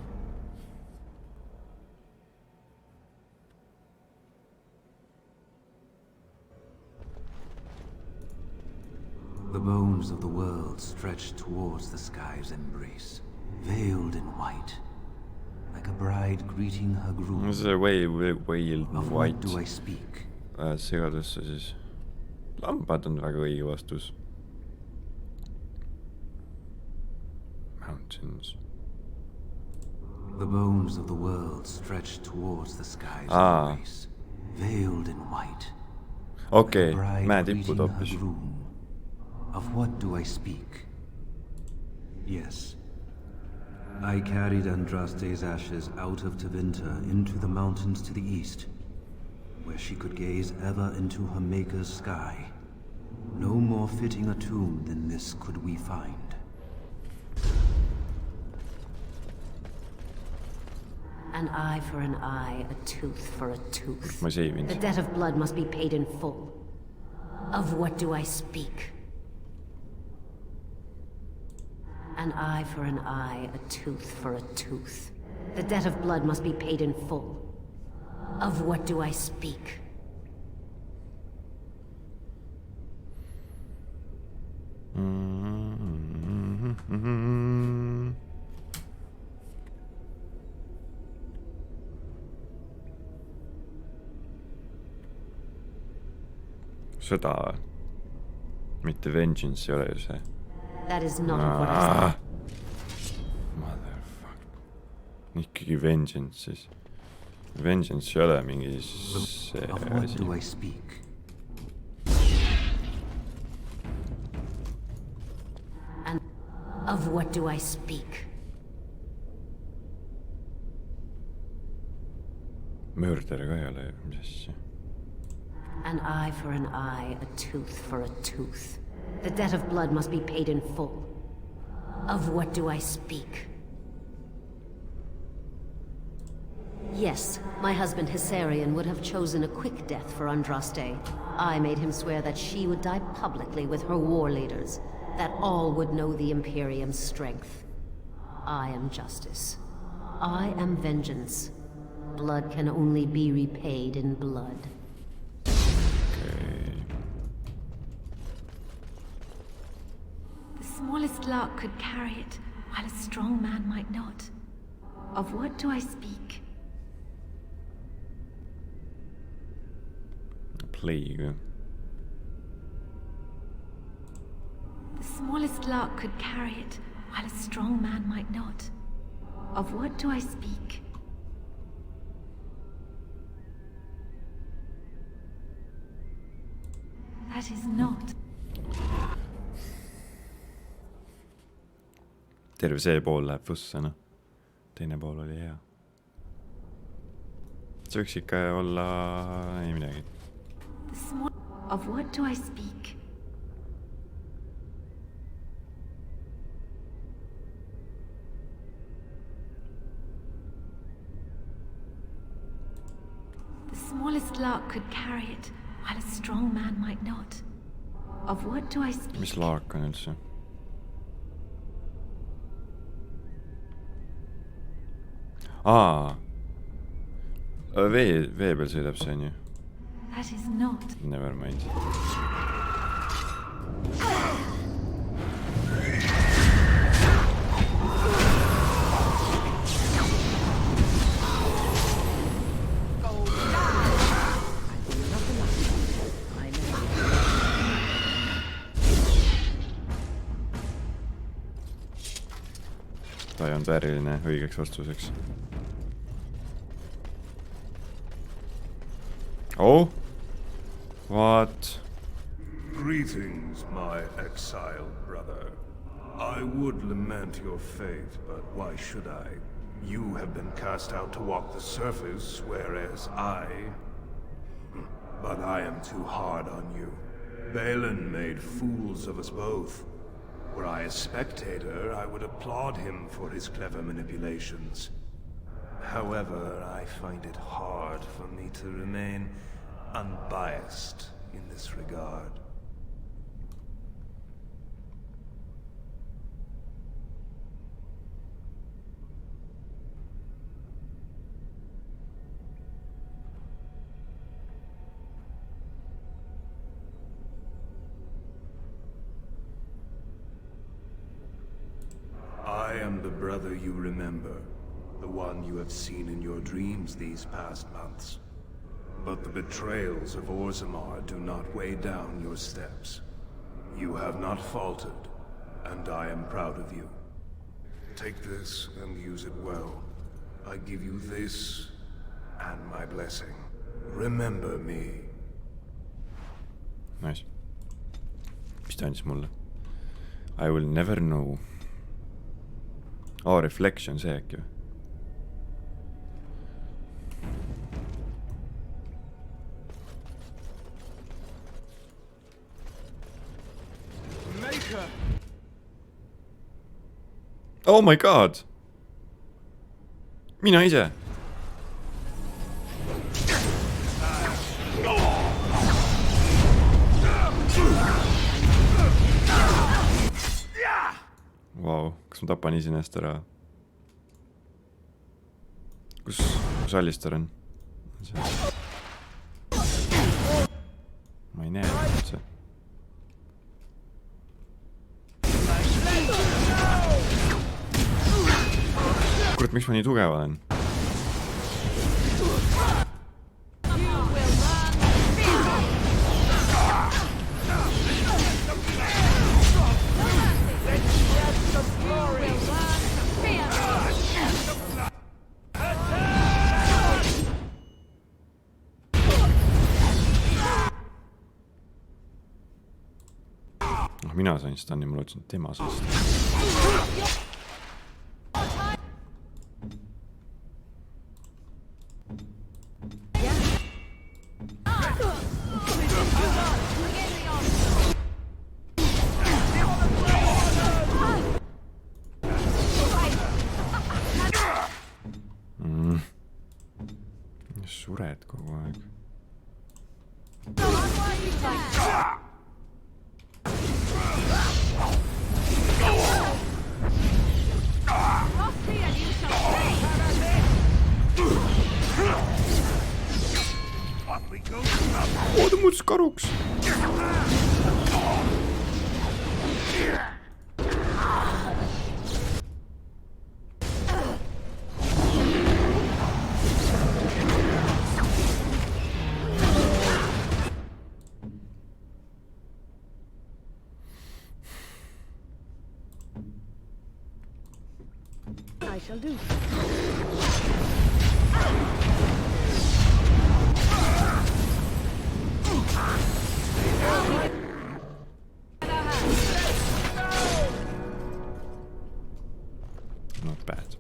The bones of the world stretched towards the sky's embrace, veiled in white, like a bride greeting her groom. See whale Of white. what do I speak? Segadusse siis. Lambad on väga õige vastus. Mountains. The bones of the world stretched towards the sky's Ah. embrace, veiled in white. Okei, like a bride mäetipud greeting her hoopis. groom. Of what do I speak? Yes. I carried Andraste's ashes out of Tevinter into the mountains to the east, where she could gaze ever into her Maker's sky. No more fitting a tomb than this could we find. An eye for an eye, a tooth for a tooth. Ma ei seivinud. The debt of blood must be paid in full. Of what do I speak? An eye for an eye, a tooth for a tooth. The debt of blood must be paid in full. Of what do I speak? Sõda või? Mitte vengeance ei ole ju see. That is not of what I Motherfuck. Ikkagi vengeance siis. Vengeance ei ole mingi see Of what asi. do I speak? And of what do I speak? Murder ka ei ole ju, mis asja. An eye for an eye, a tooth for a tooth. The debt of blood must be paid in full. Of what do I speak? Yes, my husband Hysarion would have chosen a quick death for Andraste. I made him swear that she would die publicly with her war leaders, that all would know the Imperium's strength. I am justice. I am vengeance. Blood can only be repaid in blood. The smallest lark could carry it, while a strong man might not. Of what do I speak? Plague. The smallest lark could carry it, while a strong man might not. Of what do I speak? That is not. Terve see pool läheb fusse, noh. Teine pool oli hea. See võiks ikka olla ei midagi. Of what do I speak? The smallest lark could carry it, while a strong man might not. Of what do I speak? mis laak on üldse? Vee peal sõidab see on ju. That is not. Never mind. Ta ei olnud vääriline õigeks vastuseks. Oh? What? Greetings, my exiled brother. I would lament your fate, but why should I? You have been cast out to walk the surface, whereas I... But I am too hard on you. Balin made fools of us both. Were I a spectator, I would applaud him for his clever manipulations. However, I find it hard for me to remain unbiased in this regard. I am the brother you remember, the one you have seen in your dreams these past months. But the betrayals of Orzammar do not weigh down your steps. You have not faltered, and I am proud of you. Take this and use it well. I give you this and my blessing. Remember me. Nice. Mis ta andis mulle? I will never know. Reflection see äkki või? Oh my god! Mina ise! Vau, kas ma tapan isinest ära? Kus Alistair on? Ma ei näe üldse. Kurat, miks ma nii tugev olen? Mina sain stunni, ma lootsin, et tema sai stunni. Sured kogu aeg. Ta muutus karuks. I shall do. Not bad.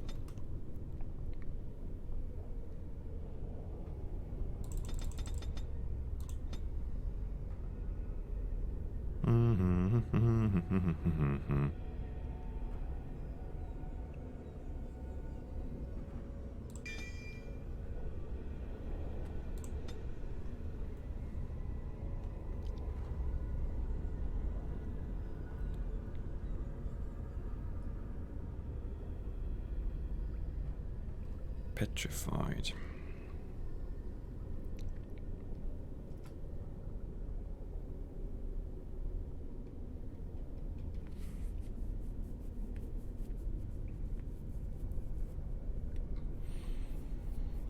Petrified.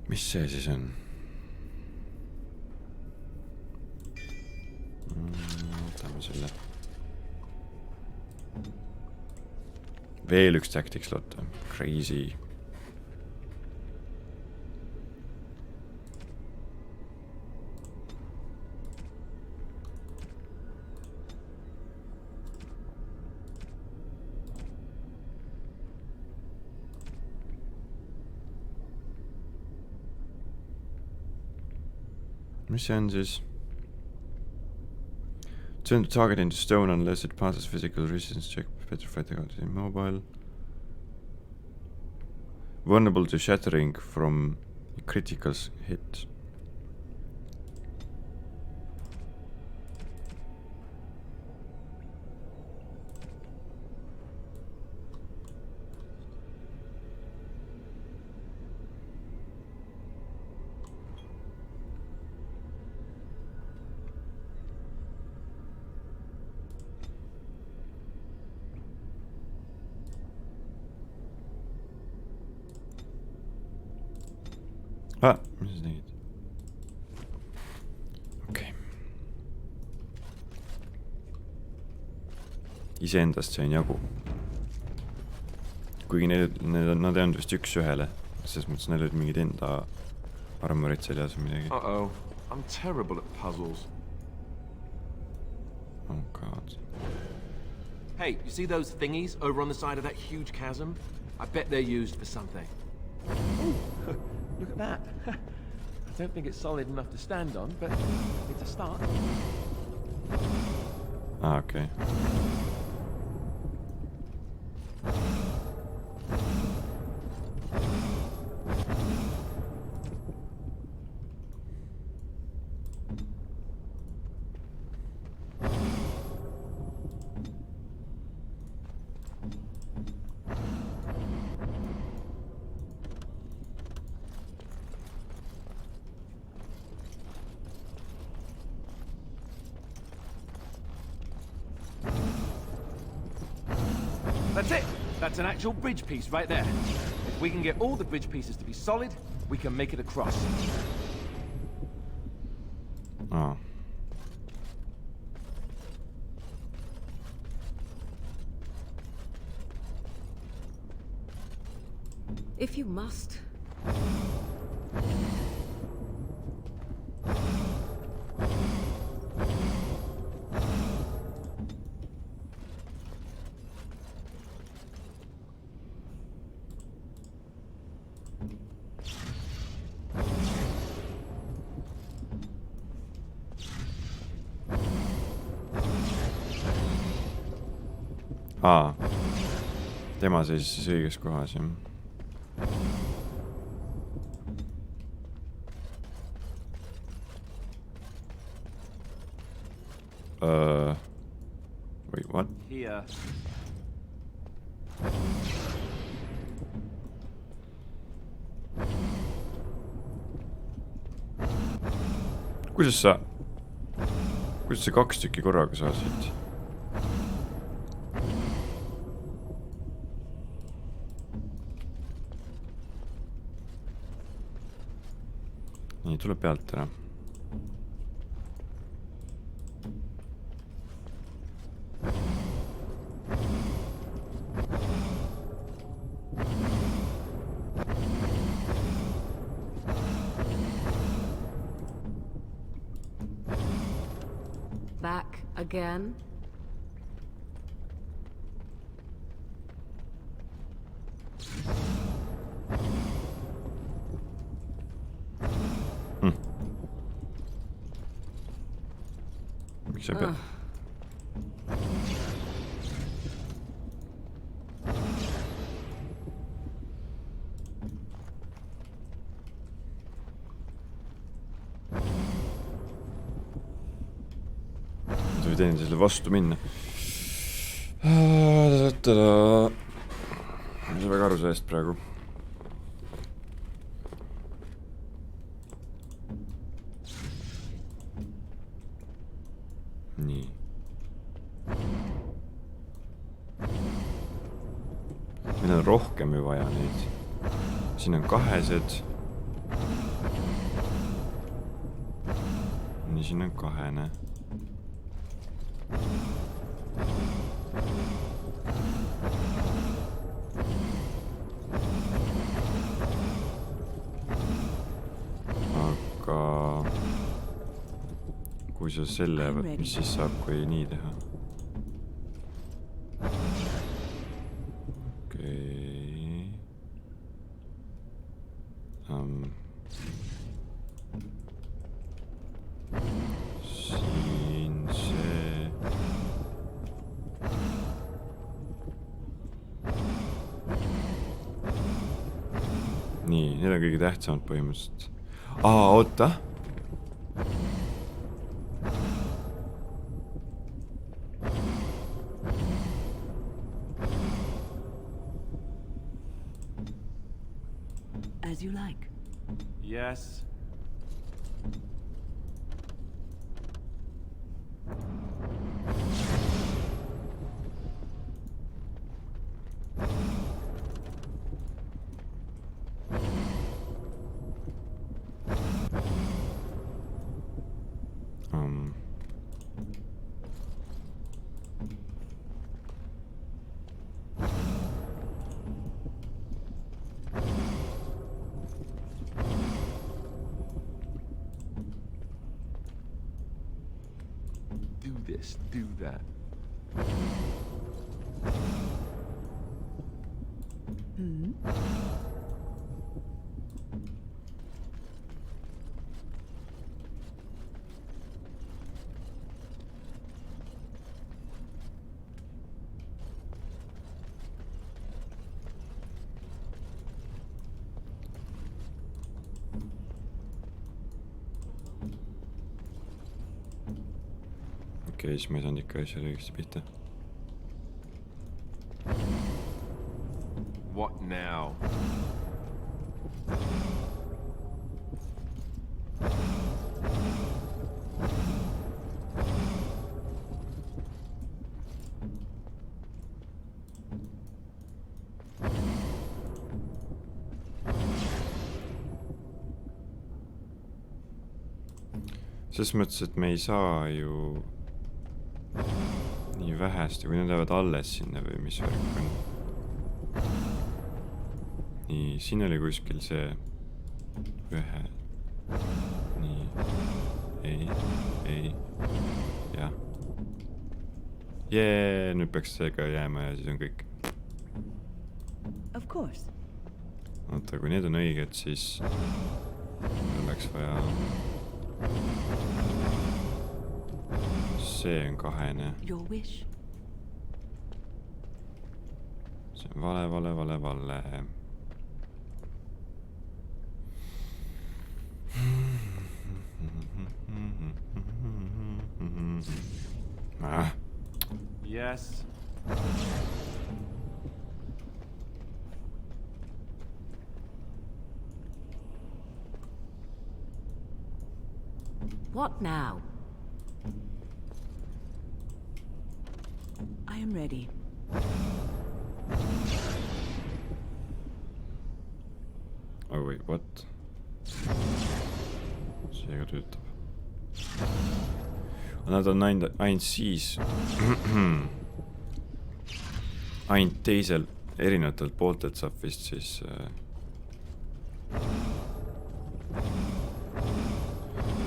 Mis see siis on? Võtame selle. Veel üks tactics slot. Crazy. Mis see on siis? Turn the target into stone unless it passes physical resistance check. Petrified target immobile. Vulnerable to shattering from critical hit. Mis sa tegid? Okei. Iseendast sain jagu. Kuigi nad ei olnud vist üks ühele. Selles mõttes neil olid mingid enda armorid seljas või midagi. Uh-oh. I'm terrible at puzzles. Oh god. Hey, you see those thingies over on the side of that huge chasm? I bet they're used for something. Ooh, look at that. I don't think it's solid enough to stand on, but it's a start. Okay. That's it! That's an actual bridge piece right there. If we can get all the bridge pieces to be solid, we can make it across. Oh. If you must. Tema seisis siis õiges kohas, jah. Wait, what? Here. Kuidas sa 2 tükki korraga saasid? Nii, tuleb pealt ära. Back again. Miks sa pead? Sa võid enne selle vastu minna. Ma ei saa väga aru sellest praegu. nii. Meil on rohkem ju vaja neid. Siin on kahesed. Nii, siin on kahene. Aga kui sa selle, mis siis saab, kui nii teha? Okei. Siin see. Nii, need on kõige tähtsamad põhimõtteliselt. Oota. As you like. Yes. Do this, do that. Okei, siis ma ei saanud ikka asja õigesti pihta. What now? Selles mõttes, et me ei saa ju nii vähesti, kui need lähevad alles sinna või mis värk on. Nii, siin oli kuskil see ühe. Nii, ei, jah. Jee, nüüd peaks see ka jääma ja siis on kõik. Of course. Oota, kui need on õiged, siis oleks vaja... See on kahene. Your wish. See on vale. Yes. What now? I am ready. Oh wait, what? Seega töötab. Nad on ainult siis ainult teisel erinevatelt pooltelt saab vist siis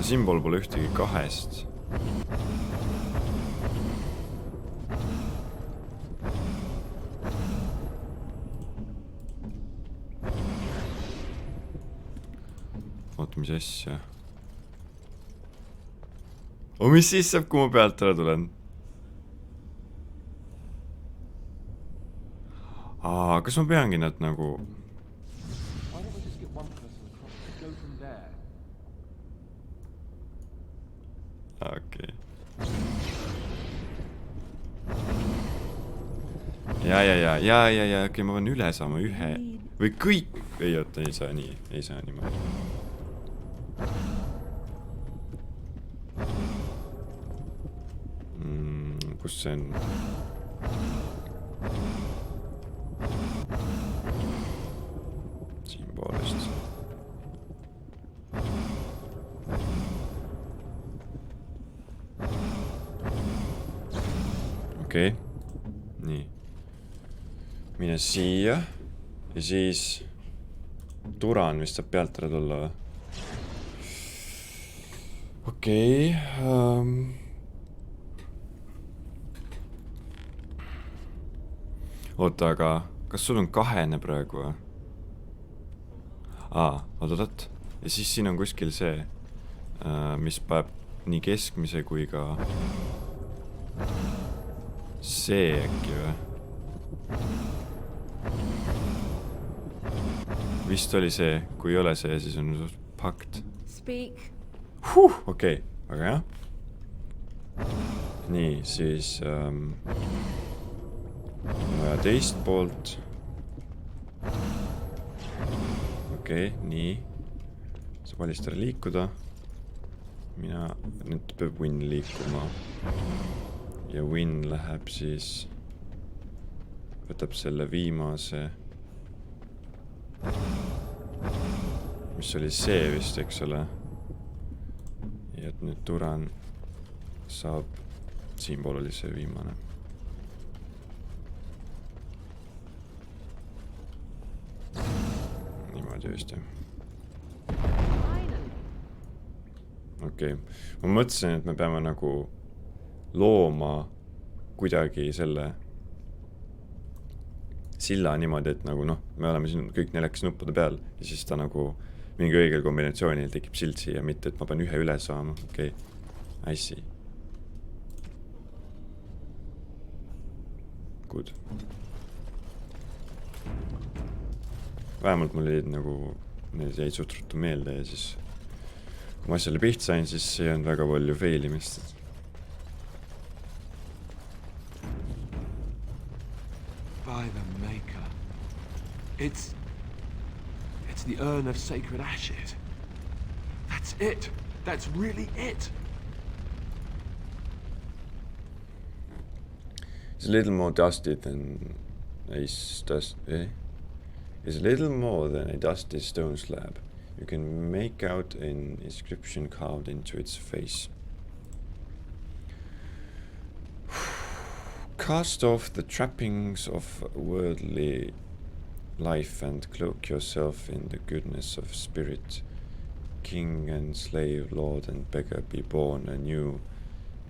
Siinpool pole ühtegi kahest. Oot, mis asja? Mis siis saab, kui ma pealt ära tulen? Kas ma peangi nad nagu... Okei. Ja, okei, ma pean üle saama ühe. Või kõik... Ei, oota, ei saa nii. Ei saa niimoodi. kus see on? Siin poolest. Okei. Nii. Mine siia. Ja siis Turan vist saab pealt ära tulla või? Okei. Oota, aga kas sul on kahene praegu või? Oot. Ja siis siin on kuskil see, mis paneb nii keskmise kui ka see äkki või? Vist oli see, kui ei ole see, siis on pakt. Speak. Okei, väga hea. Nii, siis vaja teist poolt. Okei, nii. Saab alistada liikuda. Nüüd peab Win liikuma. Ja Win läheb siis, võtab selle viimase, mis oli see vist, eks ole. Ja et nüüd Turan saab, siinpool oli see viimane. Niimoodi vist, jah. Okei. Ma mõtlesin, et me peame nagu looma kuidagi selle silla niimoodi, et nagu noh, me oleme siin kõik 4 nuppude peal ja siis ta nagu mingi õigel kombinatsioonil tekib sild siia, mitte et ma pean ühe üle saama. Okei. I see. Good. Vähemalt mul olid nagu, need jäid suhtrutu meelde ja siis kui ma asjale piht sain, siis ei olnud väga palju failimist. By the Maker. It's the urn of sacred ashes. That's it. That's really it. It's a little more dusty than It's a little more than a dusty stone slab. You can make out an inscription carved into its face. Cast off the trappings of worldly life and cloak yourself in the goodness of spirit. King and slave, lord and beggar, be born anew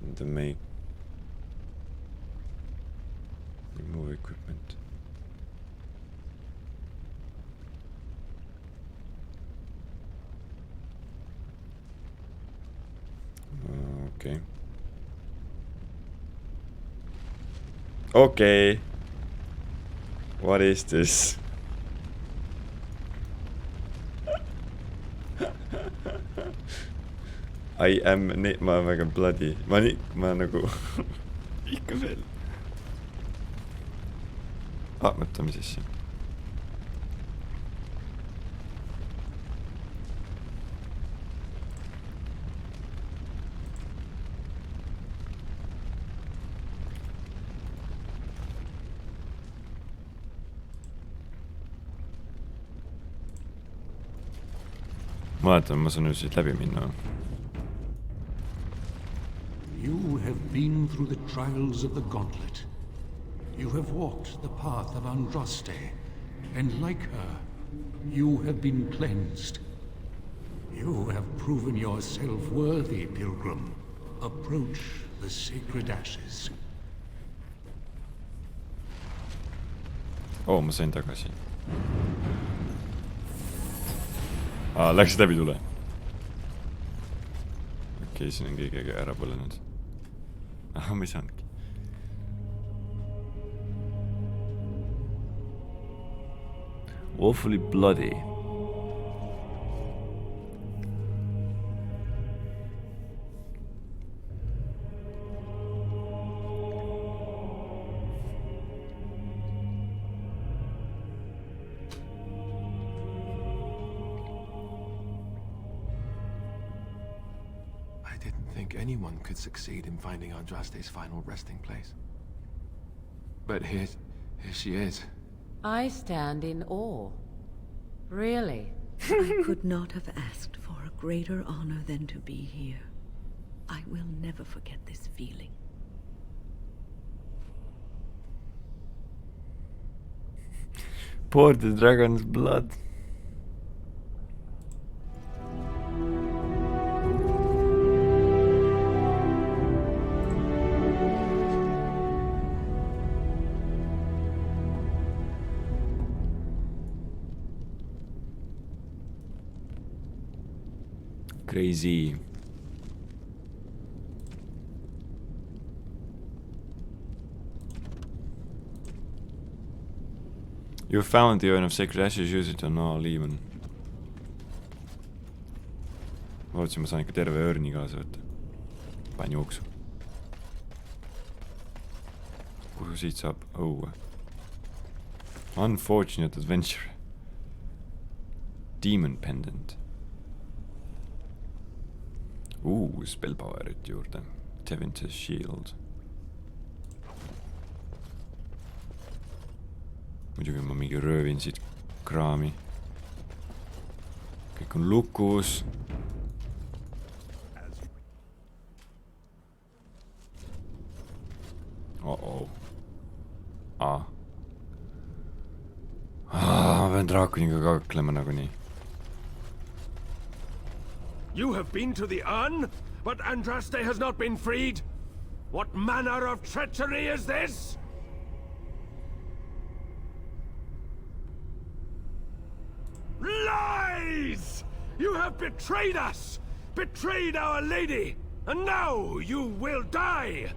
in the make. Remove equipment. Okay. Okay. What is this? I am ma väga bloody. Ma nagu ikka veel. Mõtleme siis. Ma saan nüüd siit läbi minna. You have been through the trials of the gauntlet. You have walked the path of Andraste, and like her, you have been cleansed. You have proven yourself worthy, pilgrim. Approach the sacred ashes. Ma sain tagasi. Läksid läbi tule. Okei, siin on kõigega ära põlenud. Ma ei saanudki. Awfully bloody. I didn't think anyone could succeed in finding Andraste's final resting place. But here she is. I stand in awe. Really? I could not have asked for a greater honor than to be here. I will never forget this feeling. Pour the dragon's blood. Crazy. You found the urn of sacred ashes, use it on all even. Ma mõtlesin, ma saan ikka terve örni kaasa võtta. Panen jooksu. Kuhu siit saab? Oh. Unfortunate adventure. Demon pendant. Spellpowerit juurde. Tevinter's shield. Muidugi ma mingi röövin siit kraami. Kõik on lukus. Uh-oh. Ma pean draakoniga kaklema nagunii. You have been to the urn, but Andraste has not been freed? What manner of treachery is this? Lies! You have betrayed us! Betrayed our lady! And now you will die!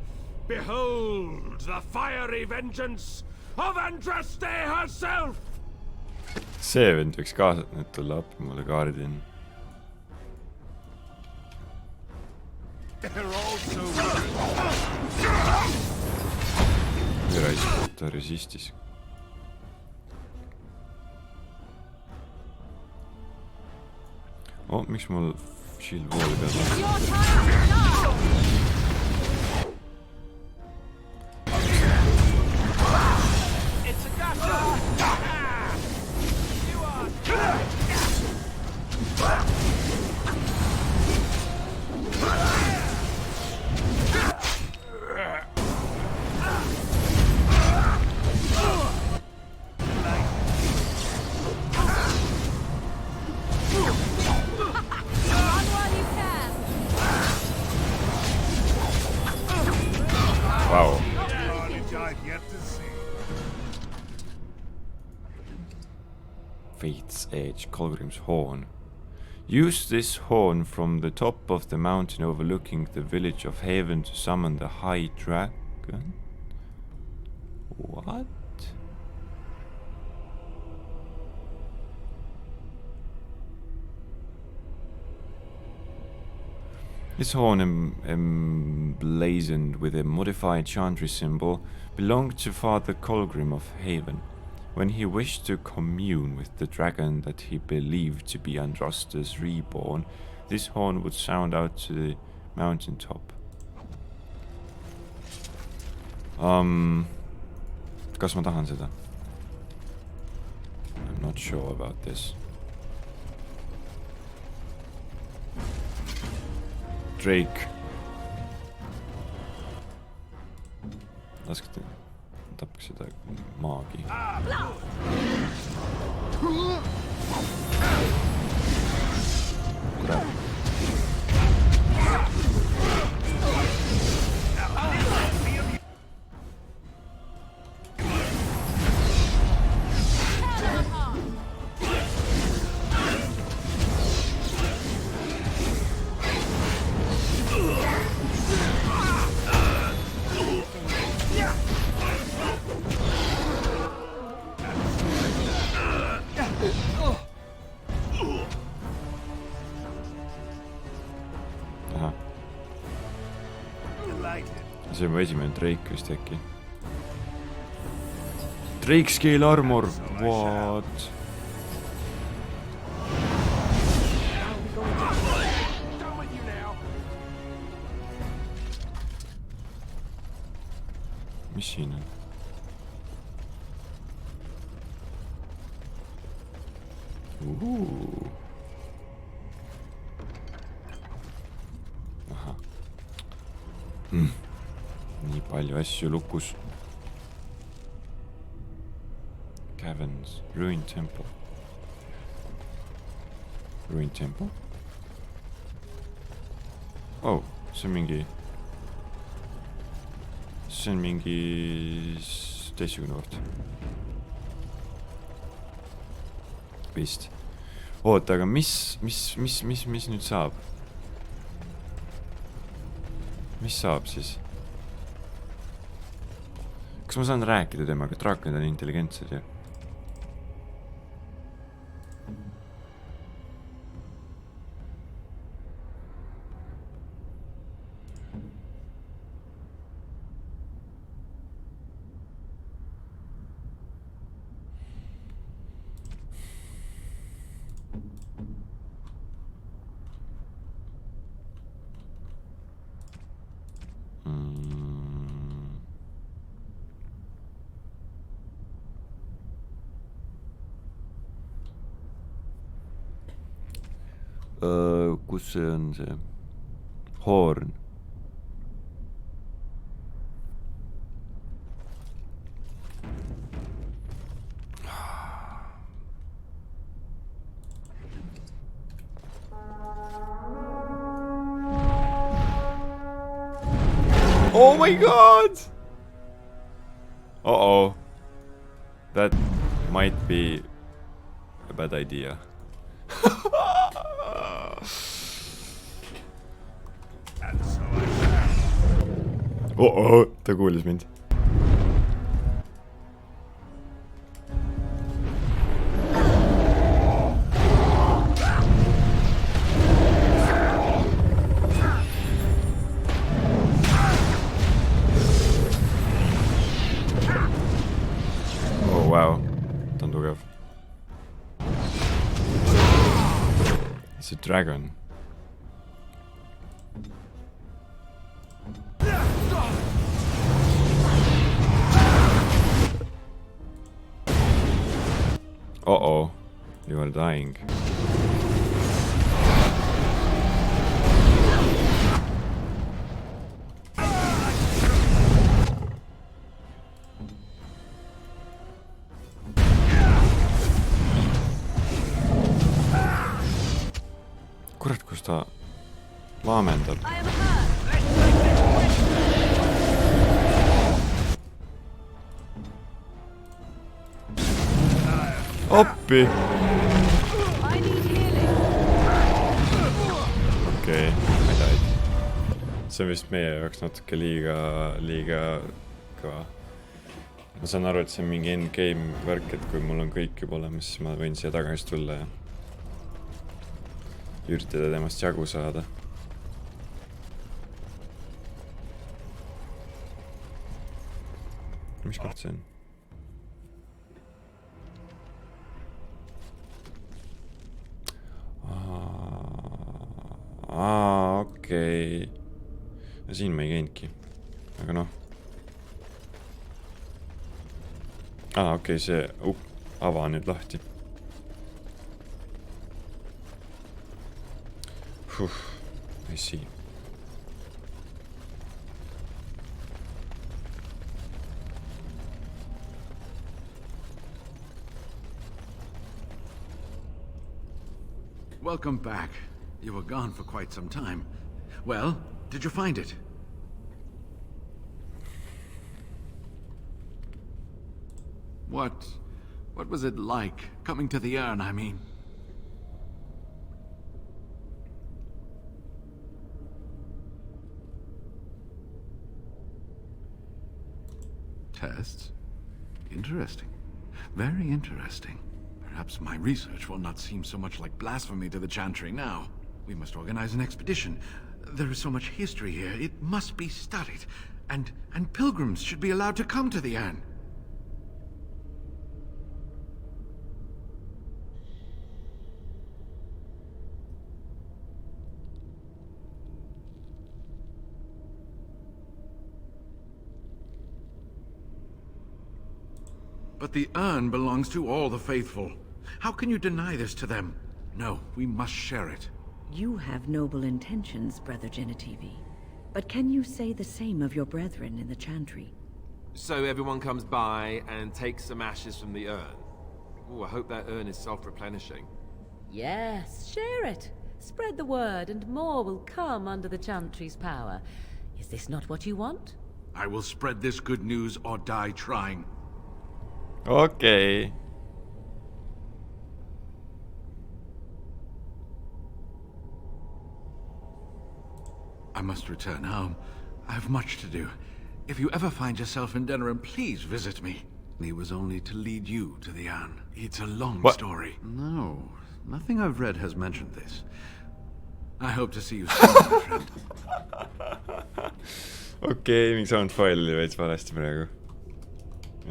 Behold the fiery vengeance of Andraste herself! See vend võiks kaasat nüüd tulla appi mulle kaardin. Üraisik, ta resistis. Miks mul shield wall'i peal on? Wow. Faith's Edge, Colgrim's Horn. Use this horn from the top of the mountain overlooking the village of Haven to summon the High Dragon. What? This horn emblazoned with a modified chantry symbol belonged to Father Colgrim of Haven. When he wished to commune with the dragon that he believed to be Andraste's reborn, this horn would sound out to the mountaintop. Kas ma tahan seda? I'm not sure about this. Drake. Laske tapke seda maagi. Kurat. See on mu esimene Drake vist äkki. Drake scale armor, what? mis siin on? Ahah. Nii palju asju lukus. Caverns, Ruined Temple. Ruined Temple? Oh, see on mingi... See on mingi... teistsugune koht. Vist. Oota, aga mis nüüd saab? Mis saab siis? Kas ma saan rääkida temaga? Draakonid on intelligentsed ju. Kus see on see? Horn. Oh my god! Uh-oh. That might be a bad idea. Oh, ta kuulis mind. Oh, wow. Ta on tugev. It's a dragon. Uh-oh, you are dying. Kurat, kus ta laamendab. Appi! Okei, ma ei tea. See on vist meie jaoks natuke liiga kõva. Ma saan aru, et see on mingi endgame värk, et kui mul on kõik juba olemas, siis ma võin siia tagasi tulla ja üritada temast jagu saada. Mis koht see on? Okei. Ja siin ma ei käinudki. Aga noh. Okei, see ava on nüüd lahti. I see. Welcome back. You were gone for quite some time. Well, did you find it? What was it like, coming to the urn, I mean? Tests? Interesting. Very interesting. Perhaps my research will not seem so much like blasphemy to the Chantry now. We must organize an expedition. There is so much history here, it must be studied. And pilgrims should be allowed to come to the urn. But the urn belongs to all the faithful. How can you deny this to them? No, we must share it. You have noble intentions, Brother Genitivi. But can you say the same of your brethren in the chantry? So everyone comes by and takes some ashes from the urn. Ooh, I hope that urn is self-replenishing. Yes, share it. Spread the word and more will come under the chantry's power. Is this not what you want? I will spread this good news or die trying. Okei. I must return home. I have much to do. If you ever find yourself in Denerim, please visit me. He was only to lead you to the urn. It's a long story. No, nothing I've read has mentioned this. I hope to see you soon, my friend. Okei, mingi soundfile oli veits valesti praegu.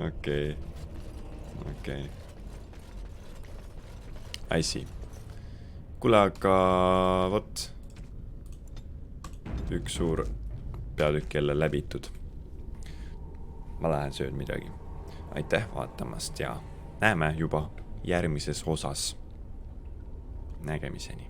Okei. I see. Kuule, aga vot. Üks suur peatükk jälle läbitud. Ma lähen söön midagi. Aitäh vaatamast ja näeme juba järgmises osas. Nägemiseni.